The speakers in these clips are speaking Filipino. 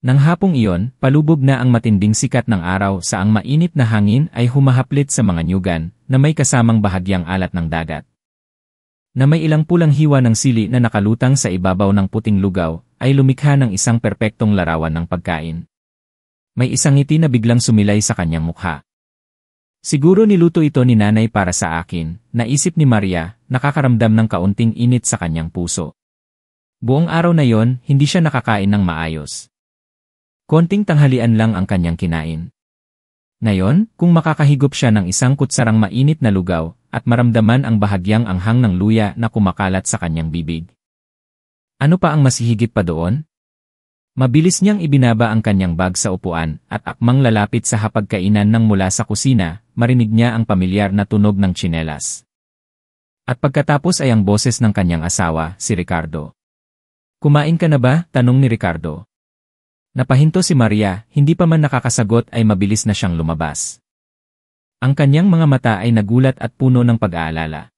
Nang hapong iyon, palubog na ang matinding sikat ng araw sa ang mainit na hangin ay humahaplit sa mga nyugan na may kasamang bahagyang alat ng dagat. Na may ilang pulang hiwa ng sili na nakalutang sa ibabaw ng puting lugaw ay lumikha ng isang perpektong larawan ng pagkain. May isang ngiti na biglang sumilay sa kanyang mukha. Siguro niluto ito ni nanay para sa akin, naisip ni Maria, nakakaramdam ng kaunting init sa kanyang puso. Buong araw na yon, hindi siya nakakain ng maayos. Konting tanghalian lang ang kanyang kinain. Ngayon, kung makakahigop siya ng isang kutsarang mainit na lugaw at maramdaman ang bahagyang anghang ng luya na kumakalat sa kanyang bibig. Ano pa ang masihigit pa doon? Mabilis niyang ibinaba ang kanyang bag sa upuan at akmang lalapit sa hapagkainan nang mula sa kusina, marinig niya ang pamilyar na tunog ng tsinelas. At pagkatapos ay ang boses ng kanyang asawa, si Ricardo. "Kumain ka na ba?" tanong ni Ricardo. Napahinto si Maria, hindi pa man nakakasagot ay mabilis na siyang lumabas. Ang kanyang mga mata ay nagulat at puno ng pag-aalala.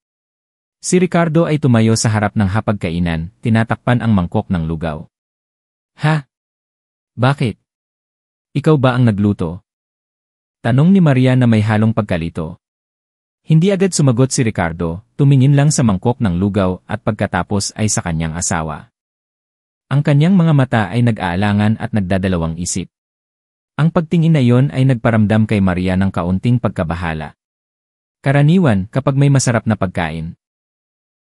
Si Ricardo ay tumayo sa harap ng hapagkainan, tinatakpan ang mangkok ng lugaw. "Ha? Bakit? Ikaw ba ang nagluto?" Tanong ni Maria na may halong pagkalito. Hindi agad sumagot si Ricardo, tumingin lang sa mangkok ng lugaw at pagkatapos ay sa kanyang asawa. Ang kanyang mga mata ay nag-aalangan at nagdadalawang isip. Ang pagtingin na iyon ay nagparamdam kay Maria ng kaunting pagkabahala. Karaniwan kapag may masarap na pagkain,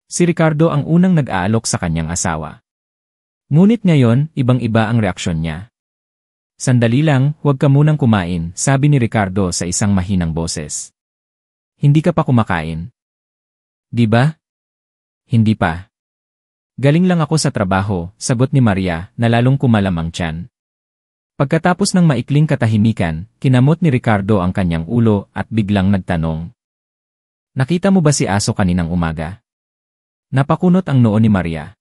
si Ricardo ang unang nag-aalok sa kanyang asawa. Ngunit ngayon, ibang-iba ang reaksyon niya. "Sandali lang, huwag ka munang kumain," sabi ni Ricardo sa isang mahinang boses. "Hindi ka pa kumakain? Di ba?" "Hindi pa. Galing lang ako sa trabaho," sagot ni Maria na lalong kumalam ang tiyan. Pagkatapos ng maikling katahimikan, kinamot ni Ricardo ang kanyang ulo at biglang nagtanong. "Nakita mo ba si Aso kaninang umaga?" Napakunot ang noo ni Maria.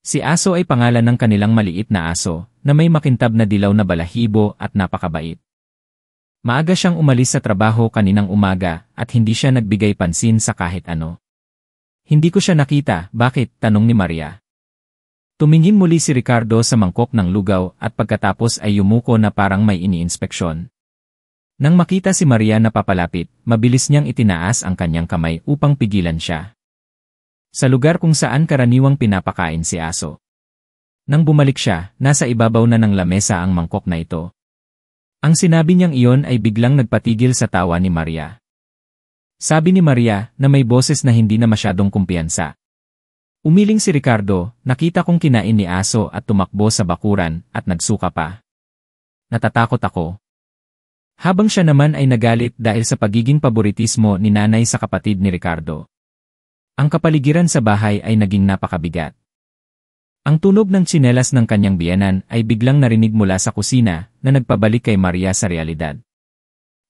Si Aso ay pangalan ng kanilang maliit na aso na may makintab na dilaw na balahibo at napakabait. Maaga siyang umalis sa trabaho kaninang umaga at hindi siya nagbigay pansin sa kahit ano. "Hindi ko siya nakita, bakit?" tanong ni Maria. Tumingin muli si Ricardo sa mangkok ng lugaw at pagkatapos ay yumuko na parang may iniinspeksyon. Nang makita si Maria na papalapit, mabilis niyang itinaas ang kanyang kamay upang pigilan siya. Sa lugar kung saan karaniwang pinapakain si Aso. Nang bumalik siya, nasa ibabaw na ng lamesa ang mangkok na ito. Ang sinabi niyang iyon ay biglang nagpatigil sa tawa ni Maria. Sabi ni Maria na may boses na hindi na masyadong kumpiyansa. Umiling si Ricardo, "Nakita kong kinain ni Aso at tumakbo sa bakuran at nagsuka pa. Natatakot ako." Habang siya naman ay nagalit dahil sa pagiging paboritismo ni nanay sa kapatid ni Ricardo. Ang kapaligiran sa bahay ay naging napakabigat. Ang tunog ng tsinelas ng kanyang biyenan ay biglang narinig mula sa kusina na nagpabalik kay Maria sa realidad.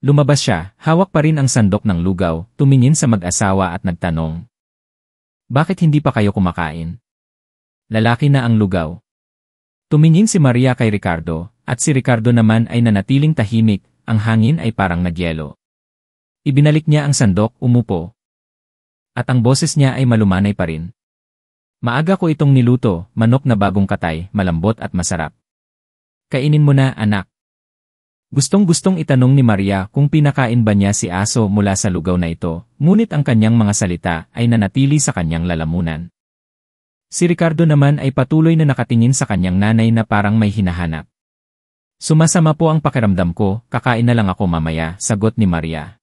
Lumabas siya, hawak pa rin ang sandok ng lugaw, tumingin sa mag-asawa at nagtanong. "Bakit hindi pa kayo kumakain? Lalaki na ang lugaw." Tumingin si Maria kay Ricardo, at si Ricardo naman ay nanatiling tahimik, ang hangin ay parang nagyelo. Ibinalik niya ang sandok, umupo. At ang boses niya ay malumanay pa rin. "Maaga ko itong niluto, manok na bagong katay, malambot at masarap. Kainin mo na, anak." Gustong-gustong itanong ni Maria kung pinakain ba niya si Aso mula sa lugaw na ito, ngunit ang kanyang mga salita ay nanatili sa kanyang lalamunan. Si Ricardo naman ay patuloy na nakatingin sa kanyang nanay na parang may hinahanap. "Sumasama po ang pakiramdam ko, kakain na lang ako mamaya," sagot ni Maria.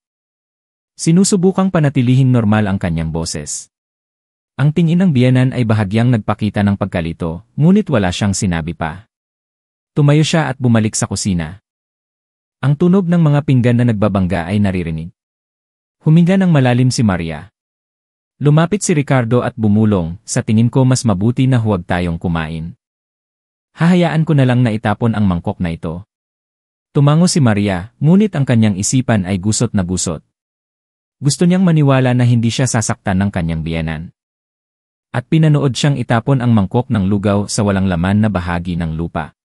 Sinusubukang panatilihing normal ang kanyang boses. Ang tingin ng biyenan ay bahagyang nagpakita ng pagkalito, ngunit wala siyang sinabi pa. Tumayo siya at bumalik sa kusina. Ang tunog ng mga pinggan na nagbabangga ay naririnig. Huminga ng malalim si Maria. Lumapit si Ricardo at bumulong, "Sa tingin ko mas mabuti na huwag tayong kumain. Hahayaan ko na lang na itapon ang mangkok na ito." Tumango si Maria, ngunit ang kanyang isipan ay gusot na gusot. Gusto niyang maniwala na hindi siya sasaktan ng kanyang biyenan. At pinanood siyang itapon ang mangkok ng lugaw sa walang laman na bahagi ng lupa.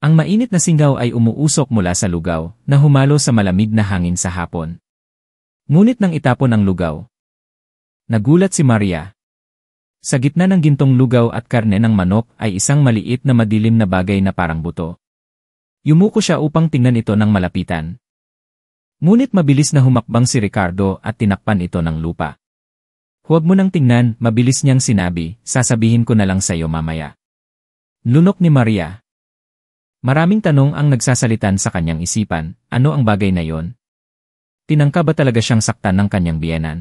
Ang mainit na singaw ay umuusok mula sa lugaw, na humalo sa malamig na hangin sa hapon. Ngunit nang itapon ang lugaw, nagulat si Maria. Sa gitna ng gintong lugaw at karne ng manok ay isang maliit na madilim na bagay na parang buto. Yumuko siya upang tingnan ito ng malapitan. Ngunit mabilis na humakbang si Ricardo at tinakpan ito ng lupa. Huwag mo nang tingnan, mabilis niyang sinabi, sasabihin ko na lang sa iyo mamaya. Lunok ni Maria. Maraming tanong ang nagsasalitan sa kanyang isipan, ano ang bagay na yon? Tinangka ba talaga siyang saktan ng kanyang biyenan?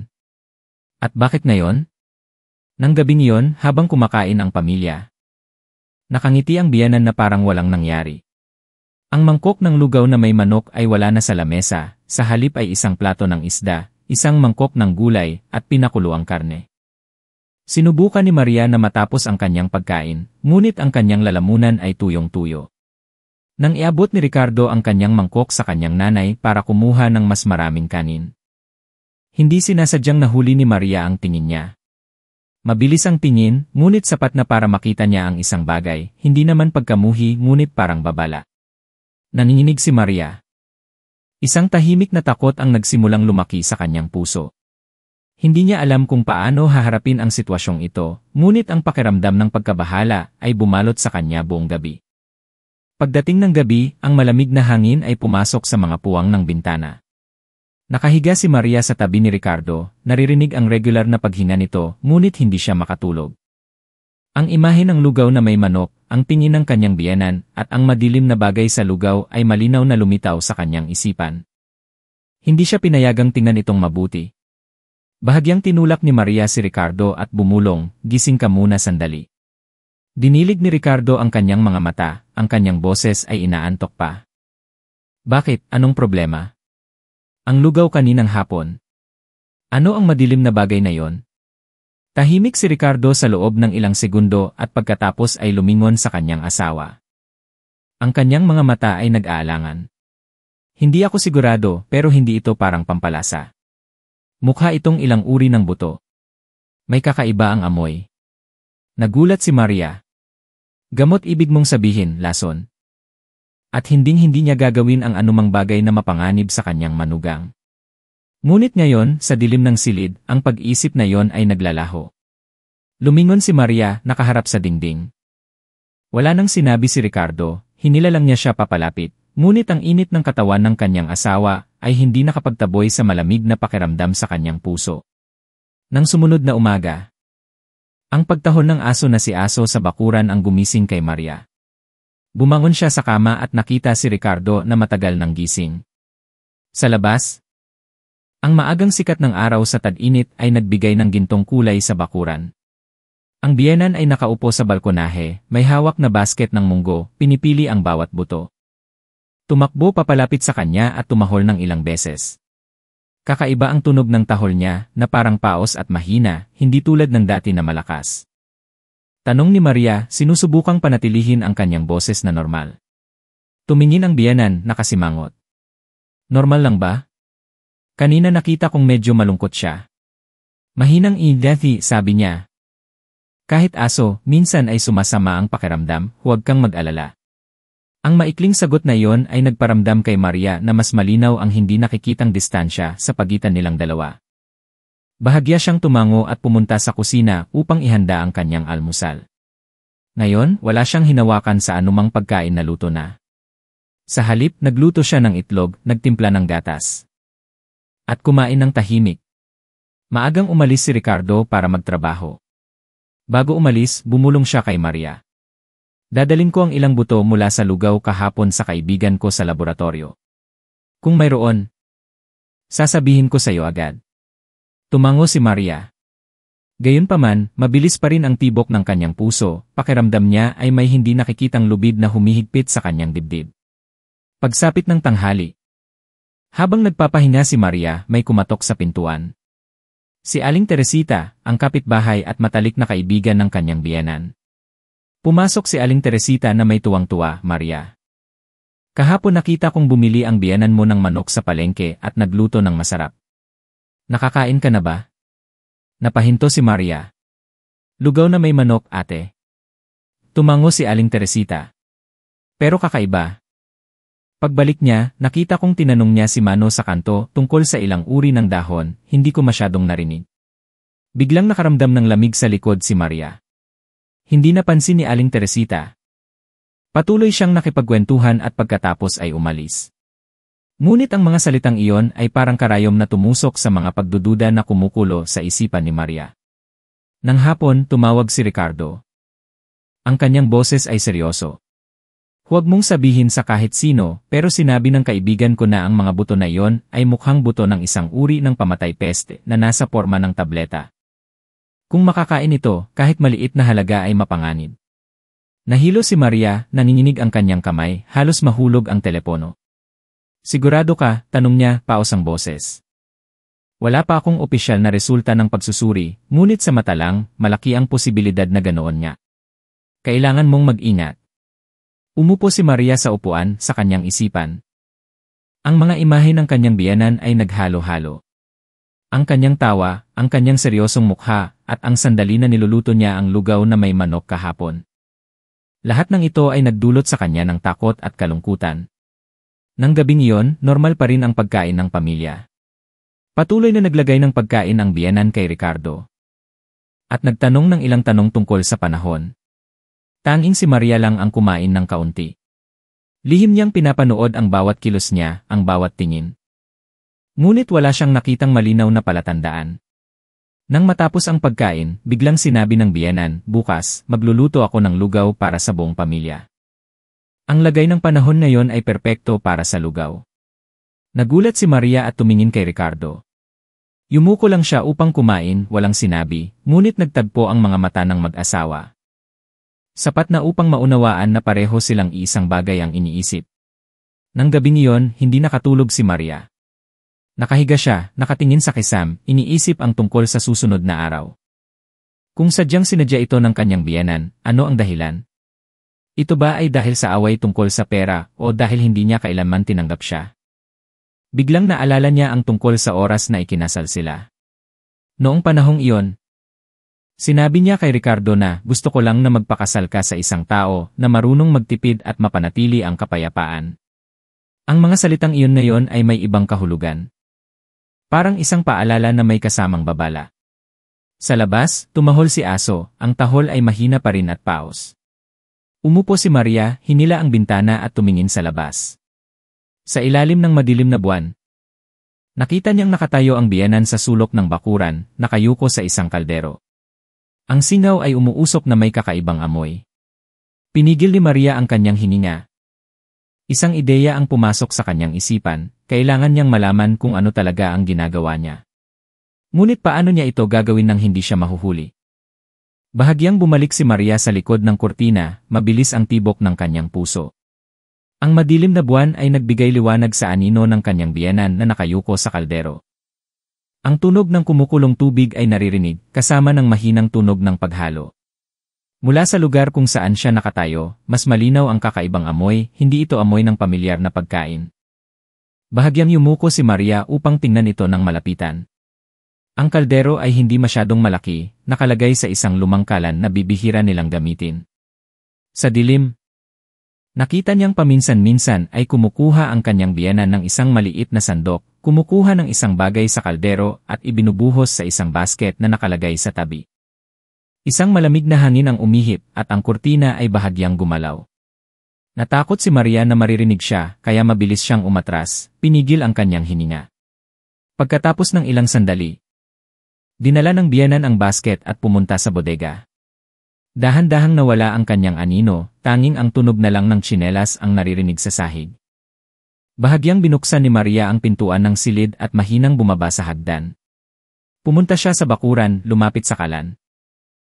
At bakit ngayon? Nang gabing iyon, habang kumakain ang pamilya. Nakangiti ang biyenan na parang walang nangyari. Ang mangkok ng lugaw na may manok ay wala na sa lamesa, sa halip ay isang plato ng isda, isang mangkok ng gulay, at pinakuluang karne. Sinubukan ni Maria na matapos ang kanyang pagkain, ngunit ang kanyang lalamunan ay tuyong-tuyo. Nang iabot ni Ricardo ang kanyang mangkok sa kanyang nanay para kumuha ng mas maraming kanin. Hindi sinasadyang nahuli ni Maria ang tingin niya. Mabilis ang tingin, ngunit sapat na para makita niya ang isang bagay, hindi naman pagkamuhi ngunit parang babala. Nanginginig si Maria. Isang tahimik na takot ang nagsimulang lumaki sa kanyang puso. Hindi niya alam kung paano haharapin ang sitwasyong ito, ngunit ang pakiramdam ng pagkabahala ay bumalot sa kanya buong gabi. Pagdating ng gabi, ang malamig na hangin ay pumasok sa mga puwang ng bintana. Nakahiga si Maria sa tabi ni Ricardo, naririnig ang regular na paghinga nito, ngunit hindi siya makatulog. Ang imahe ng lugaw na may manok, ang tingin ng kanyang biyenan, at ang madilim na bagay sa lugaw ay malinaw na lumitaw sa kanyang isipan. Hindi siya pinayagang tingnan itong mabuti. Bahagyang tinulak ni Maria si Ricardo at bumulong, gising ka muna sandali. Dinilig ni Ricardo ang kanyang mga mata, ang kanyang boses ay inaantok pa. Bakit? Anong problema? Ang lugaw kaninang hapon. Ano ang madilim na bagay na yon? Tahimik si Ricardo sa loob ng ilang segundo at pagkatapos ay lumingon sa kanyang asawa. Ang kanyang mga mata ay nag-aalangan. Hindi ako sigurado pero hindi ito parang pampalasa. Mukha itong ilang uri ng buto. May kakaiba ang amoy. Nagulat si Maria. Gamot ibig mong sabihin, lason. At hinding-hindi niya gagawin ang anumang bagay na mapanganib sa kanyang manugang. Ngunit ngayon, sa dilim ng silid, ang pag-iisip na yon ay naglalaho. Lumingon si Maria, nakaharap sa dingding. Wala nang sinabi si Ricardo, hinilalang niya siya papalapit, ngunit ang init ng katawan ng kanyang asawa ay hindi nakapagtaboy sa malamig na pakiramdam sa kanyang puso. Nang sumunod na umaga, ang pagtahon ng aso na si Aso sa bakuran ang gumising kay Maria. Bumangon siya sa kama at nakita si Ricardo na matagal nang gising. Sa labas, ang maagang sikat ng araw sa tag-init ay nagbigay ng gintong kulay sa bakuran. Ang biyenan ay nakaupo sa balkonahe, may hawak na basket ng munggo, pinipili ang bawat buto. Tumakbo papalapit sa kanya at tumahol ng ilang beses. Kakaiba ang tunog ng tahol niya, na parang paos at mahina, hindi tulad ng dati na malakas. Tanong ni Maria, sinusubukang panatilihin ang kanyang boses na normal. Tumingin ang biyenan, nakasimangot. Normal lang ba? Kanina nakita kong medyo malungkot siya. Mahinang idathi, sabi niya. Kahit aso, minsan ay sumasama ang pakiramdam, huwag kang mag-alala. Ang maikling sagot na iyon ay nagparamdam kay Maria na mas malinaw ang hindi nakikitang distansya sa pagitan nilang dalawa. Bahagya siyang tumango at pumunta sa kusina upang ihanda ang kanyang almusal. Ngayon, wala siyang hinawakan sa anumang pagkain na luto na. Sa halip, nagluto siya ng itlog, nagtimpla ng gatas. At kumain ng tahimik. Maagang umalis si Ricardo para magtrabaho. Bago umalis, bumulong siya kay Maria. Dadalin ko ang ilang buto mula sa lugaw kahapon sa kaibigan ko sa laboratorio. Kung mayroon, sasabihin ko sa iyo agad. Tumango si Maria. Gayunpaman, mabilis pa rin ang tibok ng kanyang puso, pakiramdam niya ay may hindi nakikitang lubid na humihigpit sa kanyang dibdib. Pagsapit ng tanghali. Habang nagpapahinga si Maria, may kumatok sa pintuan. Si Aling Teresita, ang kapitbahay at matalik na kaibigan ng kanyang biyenan. Pumasok si Aling Teresita na may tuwang-tuwa, Maria. Kahapon nakita kong bumili ang biyenan mo ng manok sa palengke at nagluto ng masarap. Nakakain ka na ba? Napahinto si Maria. Lugaw na may manok, ate. Tumango si Aling Teresita. Pero kakaiba. Pagbalik niya, nakita kong tinanong niya si Mano sa kanto tungkol sa ilang uri ng dahon, hindi ko masyadong narinig. Biglang nakaramdam ng lamig sa likod si Maria. Hindi napansin ni Aling Teresita. Patuloy siyang nakipagkwentuhan at pagkatapos ay umalis. Ngunit ang mga salitang iyon ay parang karayom na tumusok sa mga pagdududa na kumukulo sa isipan ni Maria. Nang hapon, tumawag si Ricardo. Ang kanyang boses ay seryoso. Huwag mong sabihin sa kahit sino, pero sinabi ng kaibigan ko na ang mga buto na iyon ay mukhang buto ng isang uri ng pamatay peste na nasa forma ng tableta. Kung makakain ito, kahit maliit na halaga ay mapanganib. Nahilo si Maria, nanginginig ang kanyang kamay, halos mahulog ang telepono. Sigurado ka? Tanong niya, paos ang boses. Wala pa akong opisyal na resulta ng pagsusuri, ngunit sa mata lang, malaki ang posibilidad na ganoon nga. Kailangan mong mag-ingat. Umupo si Maria sa upuan sa kanyang isipan. Ang mga imahe ng kanyang biyenan ay naghalo-halo. Ang kanyang tawa, ang kanyang seryosong mukha, at ang sandali na niluluto niya ang lugaw na may manok kahapon. Lahat ng ito ay nagdulot sa kanya ng takot at kalungkutan. Nang gabing iyon, normal pa rin ang pagkain ng pamilya. Patuloy na naglagay ng pagkain ang biyenan kay Ricardo. At nagtanong ng ilang tanong tungkol sa panahon. Tanging si Maria lang ang kumain ng kaunti. Lihim niyang pinapanood ang bawat kilos niya, ang bawat tingin. Ngunit wala siyang nakitang malinaw na palatandaan. Nang matapos ang pagkain, biglang sinabi ng biyenan, bukas, magluluto ako ng lugaw para sa buong pamilya. Ang lagay ng panahon na yon ay perpekto para sa lugaw. Nagulat si Maria at tumingin kay Ricardo. Yumuko lang siya upang kumain, walang sinabi, ngunit nagtagpo ang mga mata ng mag-asawa. Sapat na upang maunawaan na pareho silang iisang bagay ang iniisip. Nang gabing iyon, hindi nakatulog si Maria. Nakahiga siya, nakatingin sa kisam, iniisip ang tungkol sa susunod na araw. Kung sadyang sinadya ito ng kanyang biyenan, ano ang dahilan? Ito ba ay dahil sa away tungkol sa pera o dahil hindi niya kailanman tinanggap siya? Biglang naalala niya ang tungkol sa oras na ikinasal sila. Noong panahong iyon, sinabi niya kay Ricardo na gusto ko lang na magpakasal ka sa isang tao na marunong magtipid at mapanatili ang kapayapaan. Ang mga salitang iyon na iyon ay may ibang kahulugan. Parang isang paalala na may kasamang babala. Sa labas, tumahol si aso, ang tahol ay mahina pa rin at paos. Umupo si Maria, hinila ang bintana at tumingin sa labas. Sa ilalim ng madilim na buwan, nakita niyang nakatayo ang biyenan sa sulok ng bakuran, nakayuko sa isang kaldero. Ang singaw ay umuusok na may kakaibang amoy. Pinigil ni Maria ang kanyang hininga. Isang ideya ang pumasok sa kanyang isipan, kailangan niyang malaman kung ano talaga ang ginagawa niya. Ngunit paano niya ito gagawin nang hindi siya mahuhuli? Bahagyang bumalik si Maria sa likod ng kurtina, mabilis ang tibok ng kanyang puso. Ang madilim na buwan ay nagbigay liwanag sa anino ng kanyang biyenan na nakayuko sa kaldero. Ang tunog ng kumukulong tubig ay naririnig, kasama ng mahinang tunog ng paghalo. Mula sa lugar kung saan siya nakatayo, mas malinaw ang kakaibang amoy, hindi ito amoy ng pamilyar na pagkain. Bahagyang yumuko si Maria upang tingnan ito ng malapitan. Ang kaldero ay hindi masyadong malaki, nakalagay sa isang lumang kalan na bibihira nilang gamitin. Sa dilim, nakita niyang paminsan-minsan ay kumukuha ang kanyang biyenan ng isang maliit na sandok, kumukuha ng isang bagay sa kaldero at ibinubuhos sa isang basket na nakalagay sa tabi. Isang malamig na hangin ang umihip at ang kurtina ay bahagyang gumalaw. Natakot si Maria na maririnig siya, kaya mabilis siyang umatras, pinigil ang kanyang hininga. Pagkatapos ng ilang sandali, dinala ng biyenan ang basket at pumunta sa bodega. Dahan-dahang nawala ang kanyang anino, tanging ang tunog na lang ng tsinelas ang naririnig sa sahig. Bahagyang binuksan ni Maria ang pintuan ng silid at mahinang bumaba sa hagdan. Pumunta siya sa bakuran, lumapit sa kalan.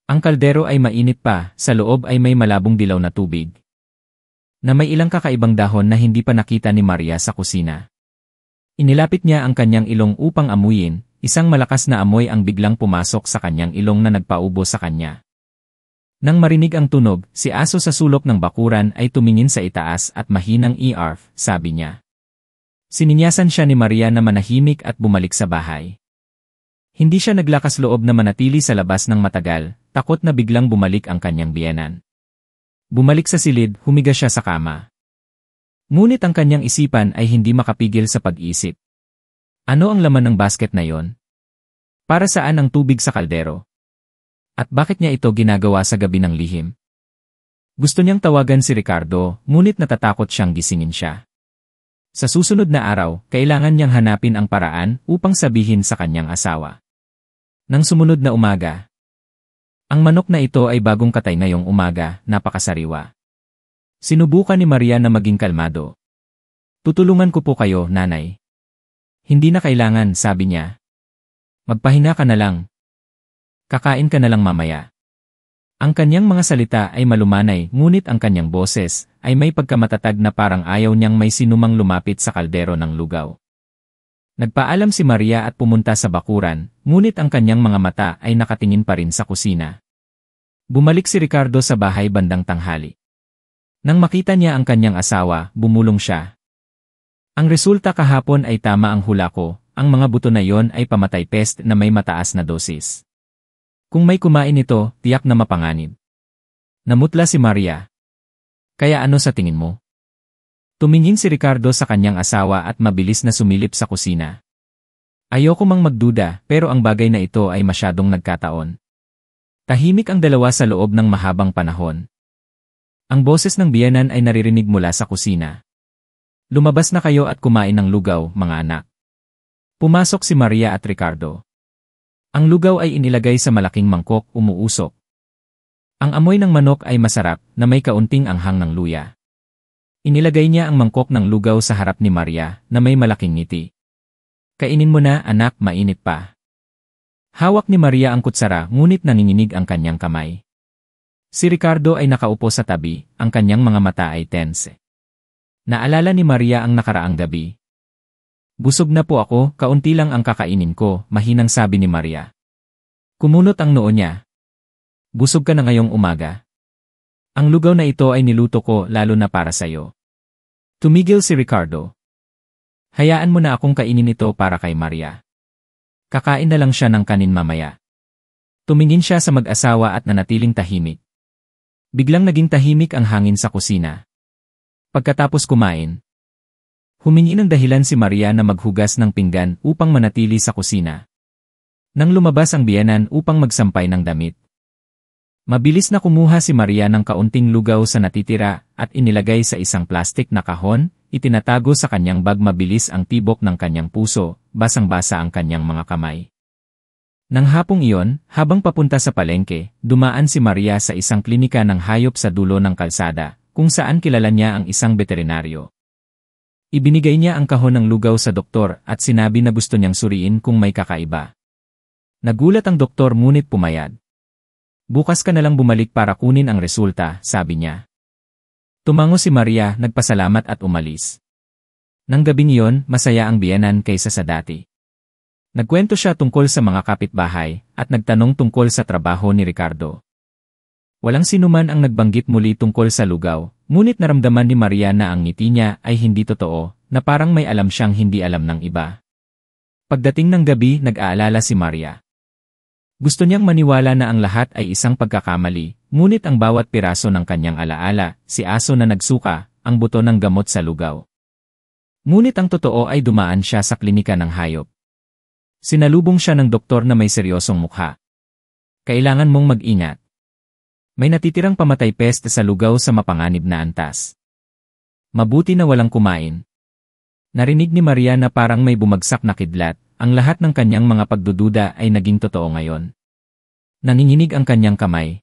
Ang kaldero ay mainit pa, sa loob ay may malabong dilaw na tubig, na may ilang kakaibang dahon na hindi pa nakita ni Maria sa kusina. Inilapit niya ang kanyang ilong upang amuyin, isang malakas na amoy ang biglang pumasok sa kanyang ilong na nagpaubo sa kanya. Nang marinig ang tunog, si aso sa sulok ng bakuran ay tumingin sa itaas at mahinang "Arf," sabi niya. Sininyasan siya ni Maria na manahimik at bumalik sa bahay. Hindi siya naglakas loob na manatili sa labas ng matagal, takot na biglang bumalik ang kanyang biyenan. Bumalik sa silid, humiga siya sa kama. Ngunit ang kanyang isipan ay hindi makapigil sa pag-isip. Ano ang laman ng basket na yon? Para saan ang tubig sa kaldero? At bakit niya ito ginagawa sa gabi ng lihim? Gusto niyang tawagan si Ricardo, ngunit natatakot siyang gisingin siya. Sa susunod na araw, kailangan niyang hanapin ang paraan upang sabihin sa kanyang asawa. Nang sumunod na umaga, ang manok na ito ay bagong katay ngayong umaga, napakasariwa. Sinubukan ni Maria na maging kalmado. Tutulungan ko po kayo, nanay. Hindi na kailangan, sabi niya. Magpahinga ka na lang. Kakain ka na lang mamaya. Ang kanyang mga salita ay malumanay, ngunit ang kanyang boses ay may pagkamatatag na parang ayaw niyang may sinumang lumapit sa kaldero ng lugaw. Nagpaalam si Maria at pumunta sa bakuran, ngunit ang kanyang mga mata ay nakatingin pa rin sa kusina. Bumalik si Ricardo sa bahay bandang tanghali. Nang makita niya ang kanyang asawa, bumulong siya. Ang resulta kahapon ay tama ang hula ko, ang mga buto na yon ay pamatay pest na may mataas na dosis. Kung may kumain ito, tiyak na mapanganib. Namutla si Maria. Kaya ano sa tingin mo? Tumingin si Ricardo sa kanyang asawa at mabilis na sumilip sa kusina. Ayoko mang magduda, pero ang bagay na ito ay masyadong nagkataon. Tahimik ang dalawa sa loob ng mahabang panahon. Ang boses ng biyenan ay naririnig mula sa kusina. Lumabas na kayo at kumain ng lugaw, mga anak. Pumasok si Maria at Ricardo. Ang lugaw ay inilagay sa malaking mangkok, umuusok. Ang amoy ng manok ay masarap, na may kaunting anghang ng luya. Inilagay niya ang mangkok ng lugaw sa harap ni Maria, na may malaking ngiti. Kainin mo na, anak, mainit pa. Hawak ni Maria ang kutsara, ngunit nanginginig ang kanyang kamay. Si Ricardo ay nakaupo sa tabi, ang kanyang mga mata ay tense. Naalala ni Maria ang nakaraang gabi. Busog na po ako, kaunti lang ang kakainin ko, mahinang sabi ni Maria. Kumunot ang noo niya. Busog ka na ngayong umaga. Ang lugaw na ito ay niluto ko lalo na para sayo. Tumigil si Ricardo. Hayaan mo na akong kainin ito para kay Maria. Kakain na lang siya ng kanin mamaya. Tumingin siya sa mag-asawa at nanatiling tahimik. Biglang naging tahimik ang hangin sa kusina. Pagkatapos kumain, humingi ng dahilan si Maria na maghugas ng pinggan upang manatili sa kusina. Nang lumabas ang biyenan upang magsampay ng damit. Mabilis na kumuha si Maria ng kaunting lugaw sa natitira at inilagay sa isang plastik na kahon, itinatago sa kanyang bag mabilis ang tibok ng kanyang puso, basang-basa ang kanyang mga kamay. Nang hapong iyon, habang papunta sa palengke, dumaan si Maria sa isang klinika ng hayop sa dulo ng kalsada, kung saan kilala niya ang isang veterinaryo. Ibinigay niya ang kahon ng lugaw sa doktor at sinabi na gusto niyang suriin kung may kakaiba. Nagulat ang doktor ngunit pumayag. Bukas ka na lang bumalik para kunin ang resulta, sabi niya. Tumango si Maria, nagpasalamat at umalis. Nang gabing iyon, masaya ang biyenan kaysa sa dati. Nagkwento siya tungkol sa mga kapitbahay at nagtanong tungkol sa trabaho ni Ricardo. Walang sinuman ang nagbanggit muli tungkol sa lugaw, ngunit naramdaman ni Maria na ang ngiti niya ay hindi totoo, na parang may alam siyang hindi alam ng iba. Pagdating ng gabi, nag-aalala si Maria. Gusto niyang maniwala na ang lahat ay isang pagkakamali, ngunit ang bawat piraso ng kanyang alaala, si aso na nagsuka, ang buto ng gamot sa lugaw. Ngunit ang totoo ay dumaan siya sa klinika ng hayop. Sinalubong siya ng doktor na may seryosong mukha. Kailangan mong mag-ingat. May natitirang pamatay pest sa lugaw sa mapanganib na antas. Mabuti na walang kumain. Narinig ni Maria na parang may bumagsak na kidlat, ang lahat ng kanyang mga pagdududa ay naging totoo ngayon. Nanginginig ang kanyang kamay.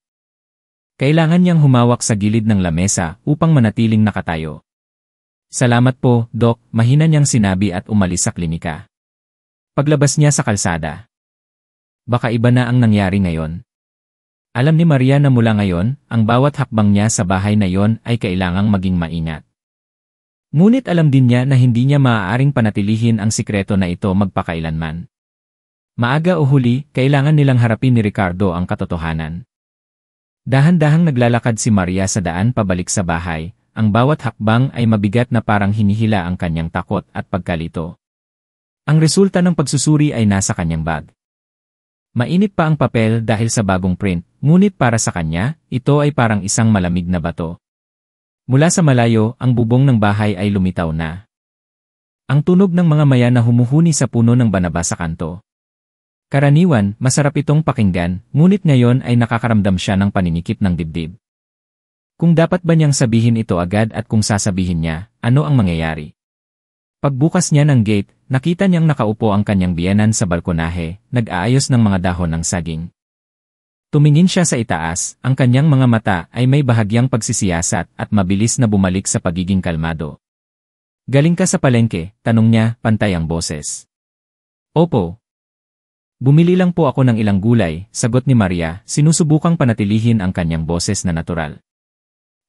Kailangan niyang humawak sa gilid ng lamesa upang manatiling nakatayo. Salamat po, Dok, mahina niyang sinabi at umalis sa klinika. Paglabas niya sa kalsada. Baka iba na ang nangyari ngayon. Alam ni Maria na mula ngayon, ang bawat hakbang niya sa bahay na yon ay kailangang maging maingat. Ngunit alam din niya na hindi niya maaaring panatilihin ang sikreto na ito magpakailanman. Maaga o huli, kailangan nilang harapin ni Ricardo ang katotohanan. Dahan-dahang naglalakad si Maria sa daan pabalik sa bahay, ang bawat hakbang ay mabigat na parang hinihila ang kanyang takot at pagkalito. Ang resulta ng pagsusuri ay nasa kanyang bag. Mainit pa ang papel dahil sa bagong print, ngunit para sa kanya, ito ay parang isang malamig na bato. Mula sa malayo, ang bubong ng bahay ay lumitaw na. Ang tunog ng mga maya na humuhuni sa puno ng banaba sa kanto. Karaniwan, masarap itong pakinggan, ngunit ngayon ay nakakaramdam siya ng paninikip ng dibdib. Kung dapat ba niyang sabihin ito agad at kung sasabihin niya, ano ang mangyayari? Pagbukas niya ng gate, nakita niyang nakaupo ang kanyang biyenan sa balkonahe, nag-aayos ng mga dahon ng saging. Tumingin siya sa itaas, ang kanyang mga mata ay may bahagyang pagsisiyasat at mabilis na bumalik sa pagiging kalmado. Galing ka sa palengke, tanong niya, pantay ang boses. Opo. Bumili lang po ako ng ilang gulay, sagot ni Maria, sinusubukang panatilihin ang kanyang boses na natural.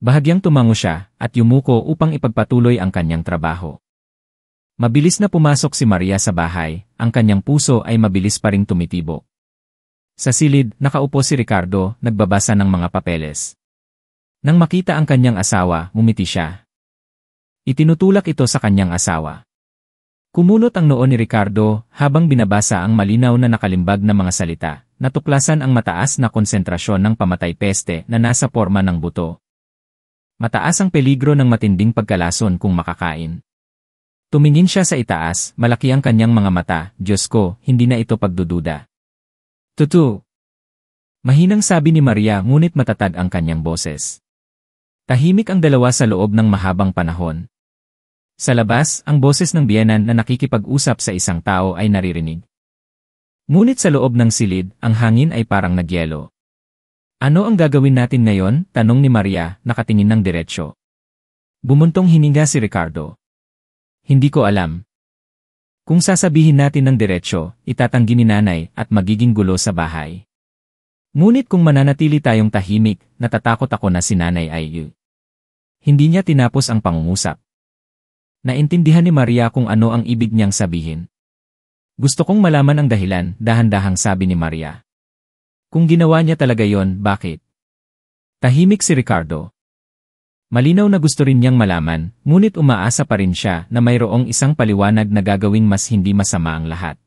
Bahagyang tumango siya, at yumuko upang ipagpatuloy ang kanyang trabaho. Mabilis na pumasok si Maria sa bahay, ang kanyang puso ay mabilis pa ring tumitibok. Sa silid, nakaupo si Ricardo, nagbabasa ng mga papeles. Nang makita ang kanyang asawa, ngumiti siya. Itinutulak ito sa kanyang asawa. Kumulot ang noo ni Ricardo habang binabasa ang malinaw na nakalimbag na mga salita, natuklasan ang mataas na konsentrasyon ng pamatay peste na nasa porma ng buto. Mataas ang peligro ng matinding pagkalason kung makakain. Tumingin siya sa itaas, malaki ang kanyang mga mata, Diyos ko, hindi na ito pagdududa. Tutu. Mahinang sabi ni Maria ngunit matatag ang kanyang boses. Tahimik ang dalawa sa loob ng mahabang panahon. Sa labas, ang boses ng biyenan na nakikipag-usap sa isang tao ay naririnig. Ngunit sa loob ng silid, ang hangin ay parang nagyelo. Ano ang gagawin natin ngayon? Tanong ni Maria, nakatingin ng diretsyo. Bumuntong hininga si Ricardo. Hindi ko alam. Kung sasabihin natin ng diretsyo, itatanggi ni nanay at magiging gulo sa bahay. Ngunit kung mananatili tayong tahimik, natatakot ako na si nanay ay Hindi niya tinapos ang pangungusap. Naintindihan ni Maria kung ano ang ibig niyang sabihin. Gusto kong malaman ang dahilan, dahan-dahang sabi ni Maria. Kung ginawa niya talaga yon, bakit? Tahimik si Ricardo. Malinaw na gusto rin niyang malaman, ngunit umaasa pa rin siya na mayroong isang paliwanag na gagawing mas hindi masama ang lahat.